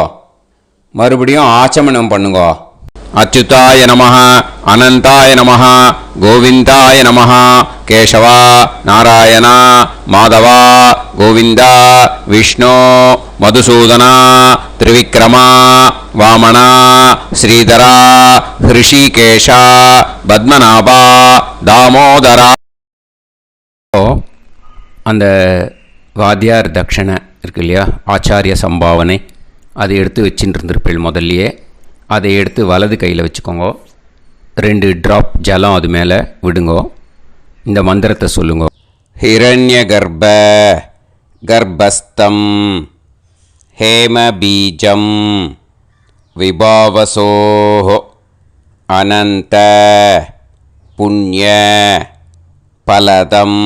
மறுபடியும் ஆச்சமனம் பண்ணுங்க. அச்சுதாய நமः அனந்தாய நமः கோவிந்தாய நமः கேசவா நாராயணா மாதவா கோவிந்தா விஷ்ணு மதுசூதனா திரிவிக்ரமா வாமனா ஸ்ரீதரா ஹிருஷிகேஷா பத்மநாபா தாமோதரா. அந்த வாத்தியார் தட்சணை இருக்கு இல்லையா, ஆச்சாரிய சம்பாவனை, அதை எடுத்து வச்சுட்டு இருந்திருப்பேள் முதல்லையே. அதை எடுத்து வலது கையில் வச்சுக்கோங்க. 2 ட்ராப் ஜலம் அது மேலே விடுங்கோ. இந்த மந்திரத்தை சொல்லுங்க. ஹிரண்ய கர்ப்ப கர்ப்பஸ்தம் ஹேமபீஜம் விபாவசோஹ அனந்த புண்ணிய பலதம்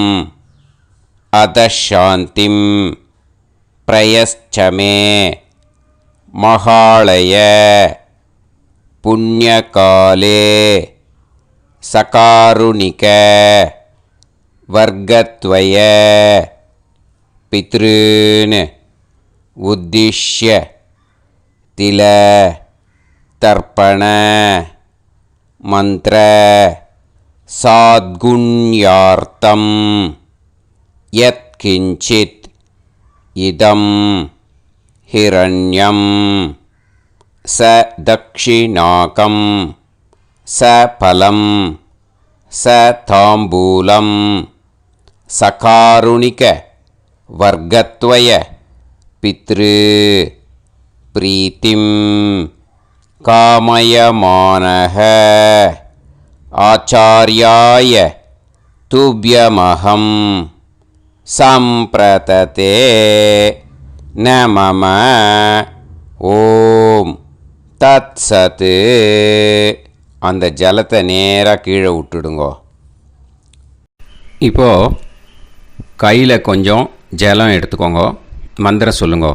அதசாந்திம் பிரயஸ்சமே மகாளய புண்ணியகாலே சகாருணிக வர்க்கத்வய பித்ருன் உத்திஷ்ய தில தர்ப்பண மந்திர சாத்குண்யார்த்தம் யத்கிஞ்சித் இதம் ஹிரண்யம் ச தக்ஷிணாகம் ச பலம் ச தாம்பூலம் சகாருணிக வர்க்கத்வய பித்ரு பிரீத்திம் காமயமானஹ ஆச்சார்யாய துப்யமஹம் சம்பிரததே நமம ஓம் தத் சத். அந்த ஜலத்தை நேராக கீழே விட்டுடுங்கோ. இப்போது கையில் கொஞ்சம் ஜலம் எடுத்துக்கோங்க. மந்திரம் சொல்லுங்க.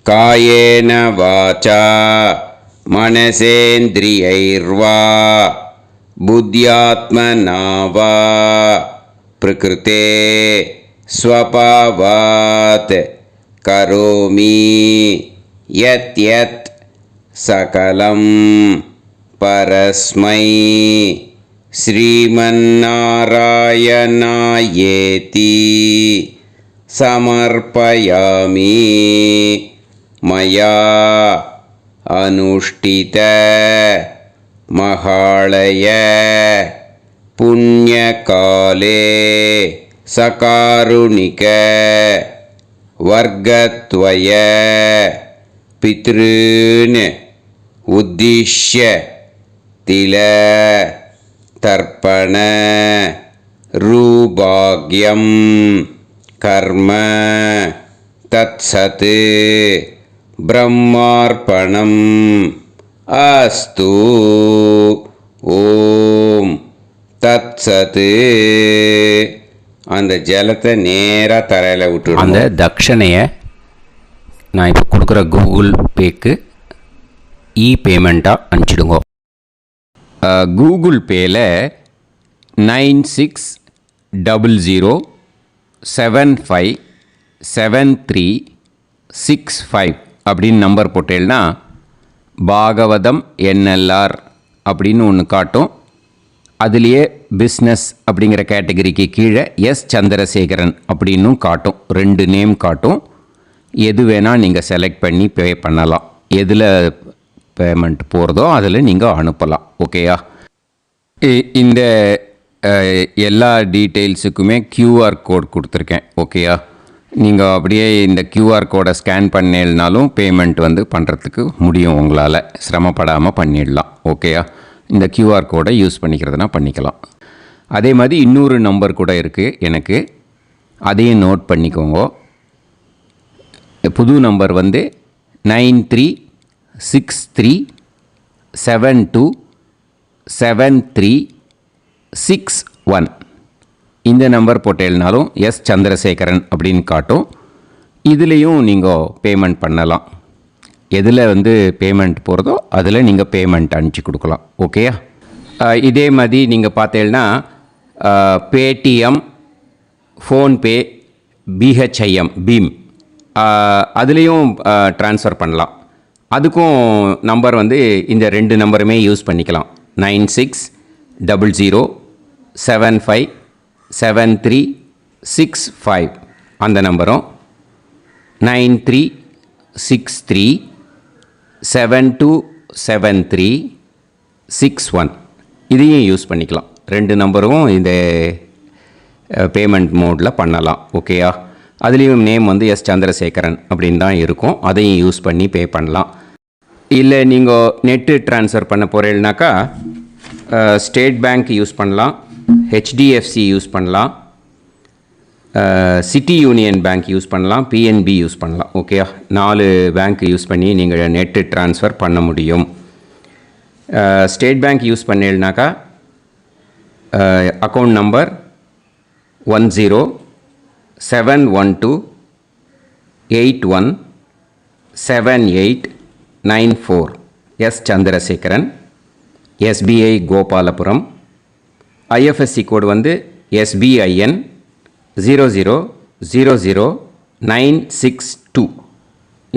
காயேன வாசா மனசேந்திரியைர்வா புத்யாத்மனா வா பிரகிருதே ஸ்வபாவாத் கரோமி யத் யத் சகலம் பரஸ்மை ஸ்ரீமன்னாராயணாயேதி சமர்ப்பயாமி மயா அனுஷ்டித மகாளய புண்ணியகாலே சகாருணிக வர்க்கத்வய பித்ருன் உத்திஷ்ய தில தர்ப்பண ரூபாக்யம் கர்ம தத்சத் பிரம்மார்ப்பணம் அஸ்து. ஓம் தத்சத். அந்த ஜலத்தை நேராக தரையில் விட்டுடும். அந்த தட்சணையை நான் இப்போ கொடுக்குற கூகுள் பேக்கு பேமெண்ட்டாக அனுப்பிச்சிடுங்க. கூகுள் பேயில் 9600757365 அப்படின்னு நம்பர் போட்டேன்னா பாகவதம் என்எல்ஆர் அப்படின்னு ஒன்று காட்டும். அதுலேயே பிஸ்னஸ் அப்படிங்கிற கேட்டகரிக்கு கீழே எஸ் சந்திரசேகரன் அப்படின்னும் காட்டும். 2 நேம் காட்டும். எது வேணால் நீங்கள் செலக்ட் பண்ணி பே பண்ணலாம். எதில் பேமெண்ட் போகிறதோ அதில் நீங்கள் அனுப்பலாம். ஓகேயா? இந்த எல்லா டீட்டெயில்ஸுக்குமே QR கோட் கொடுத்துருக்கேன். ஓகேயா? நீங்கள் அப்படியே இந்த QR கோடை ஸ்கேன் பண்ணேல்னாலும் பேமெண்ட் பண்ணுறதுக்கு முடியும். உங்களால் சிரமப்படாமல் பண்ணிடலாம். ஓகேயா? இந்த QR கோடை யூஸ் பண்ணிக்கிறதுனா பண்ணிக்கலாம். அதே மாதிரி இன்னொரு நம்பர் கூட இருக்குது எனக்கு. அதையும் நோட் பண்ணிக்கோங்க. புது நம்பர் 9363727361. இந்த நம்பர் போட்டேல்னாலும் எஸ் சந்திரசேகரன் அப்படின்னு காட்டும். இதுலேயும் நீங்கள் பேமெண்ட் பண்ணலாம். எதில் பேமெண்ட் போகிறதோ அதில் நீங்கள் பேமெண்ட் அனுப்பிச்சி கொடுக்கலாம். ஓகேயா? இதே மாதிரி நீங்கள் பார்த்தேன்னா பேடிஎம், ஃபோன்பே, பிஹெச்ஐஎம், பீம் அதுலேயும் ட்ரான்ஸ்ஃபர் பண்ணலாம். அதுக்கும் நம்பர் வந்து இந்த 2 நம்பருமே யூஸ் பண்ணிக்கலாம். 9600757365 அந்த நம்பரும் 9363727361 இதையும் யூஸ் பண்ணிக்கலாம். 2 நம்பரும் இந்த பேமெண்ட் மோடில் பண்ணலாம். ஓகேயா? அதுலேயும் நேம் வந்து எஸ் சந்திரசேகரன் அப்படின்னு தான் இருக்கும். அதையும் யூஸ் பண்ணி பே பண்ணலாம். இல்லை நீங்கள் நெட்டு ட்ரான்ஸ்ஃபர் பண்ண போகிறீங்கனாக்கா ஸ்டேட் பேங்க் யூஸ் பண்ணலாம், ஹெச்டிஎஃப்சி யூஸ் பண்ணலாம், சிட்டி யூனியன் பேங்க் யூஸ் பண்ணலாம், பிஎன்பி யூஸ் பண்ணலாம். ஓகேயா? 4 பேங்க் யூஸ் பண்ணி நீங்கள் நெட்டு ட்ரான்ஸ்ஃபர் பண்ண முடியும். ஸ்டேட் பேங்க் யூஸ் பண்ணீங்கனாக்கா account number 1071281789 S Chandrasekaran, SBI Gopalapuram. IFSC code வந்து SBIN 0000962.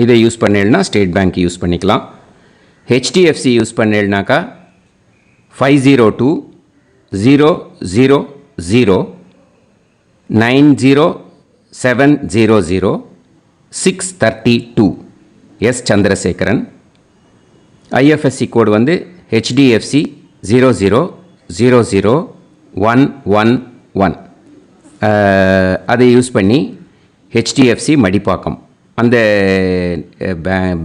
இதை யூஸ் பண்ணீங்கன்னா ஸ்டேட் பேங்க் யூஸ் பண்ணிக்கலாம். ஹெச்டிஎஃப்சி யூஸ் பண்ணீங்கனாக்கா 5020090700 எஸ் சந்திரசேகரன். ஐஎஃப்எஸ்சி கோடு வந்து HDFC 0000111. அதை யூஸ் பண்ணி HDFC மடிப்பாக்கம் அந்த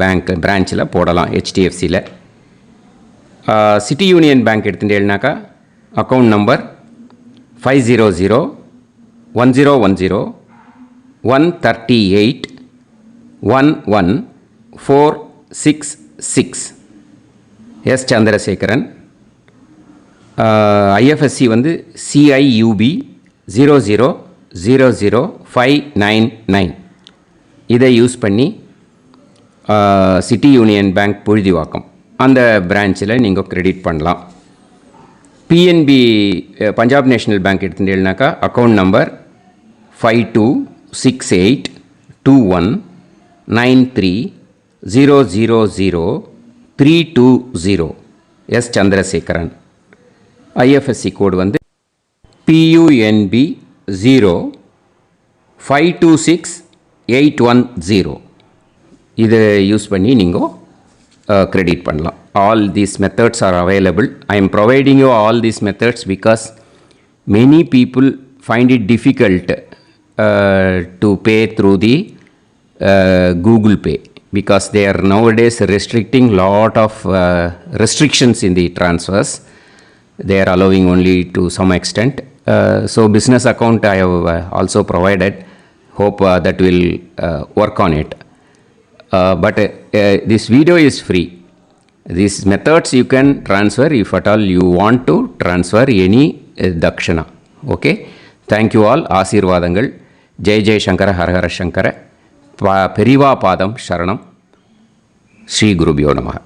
பேங்க் பிரான்ச்சில் போடலாம். HDFCயில் சிட்டி யூனியன் பேங்க் எடுத்துட்டேன்னாக்கா account number 500101381146 S Chandrasekaran. IFSC வந்து CIUB 0000599. இதை யூஸ் பண்ணி சிட்டி யூனியன் பேங்க் புழுதிவாக்கம் அந்த பிரான்ச்சில் நீங்கள் கிரெடிட் பண்ணலாம். பிஎன்பி பஞ்சாப் நேஷ்னல் பேங்க் எடுத்துட்டீங்கன்னாக்கா account number 52682193000320 S Chandrasekaran. IFSC code வந்து PUNB 0526810. இதை யூஸ் பண்ணி நீங்கள் கிரெடிட் பண்ணலாம். All these methods are available. I am providing you all these methods because many people find it difficult to pay through the Google Pay because they are nowadays restricting lot of restrictions in the transfers. They are allowing only to some extent. So business account I have also provided. Hope that will work on it. But this video is free. These methods you can transfer if at all you want to transfer any dakshana. Okay. Thank you all. ஆசீர்வாதங்கள். ஜெய் ஜெய் சங்கர ஹரஹர சங்கர. பெரிவா பாதம் சரணம். ஸ்ரீ குருபியோ நமः.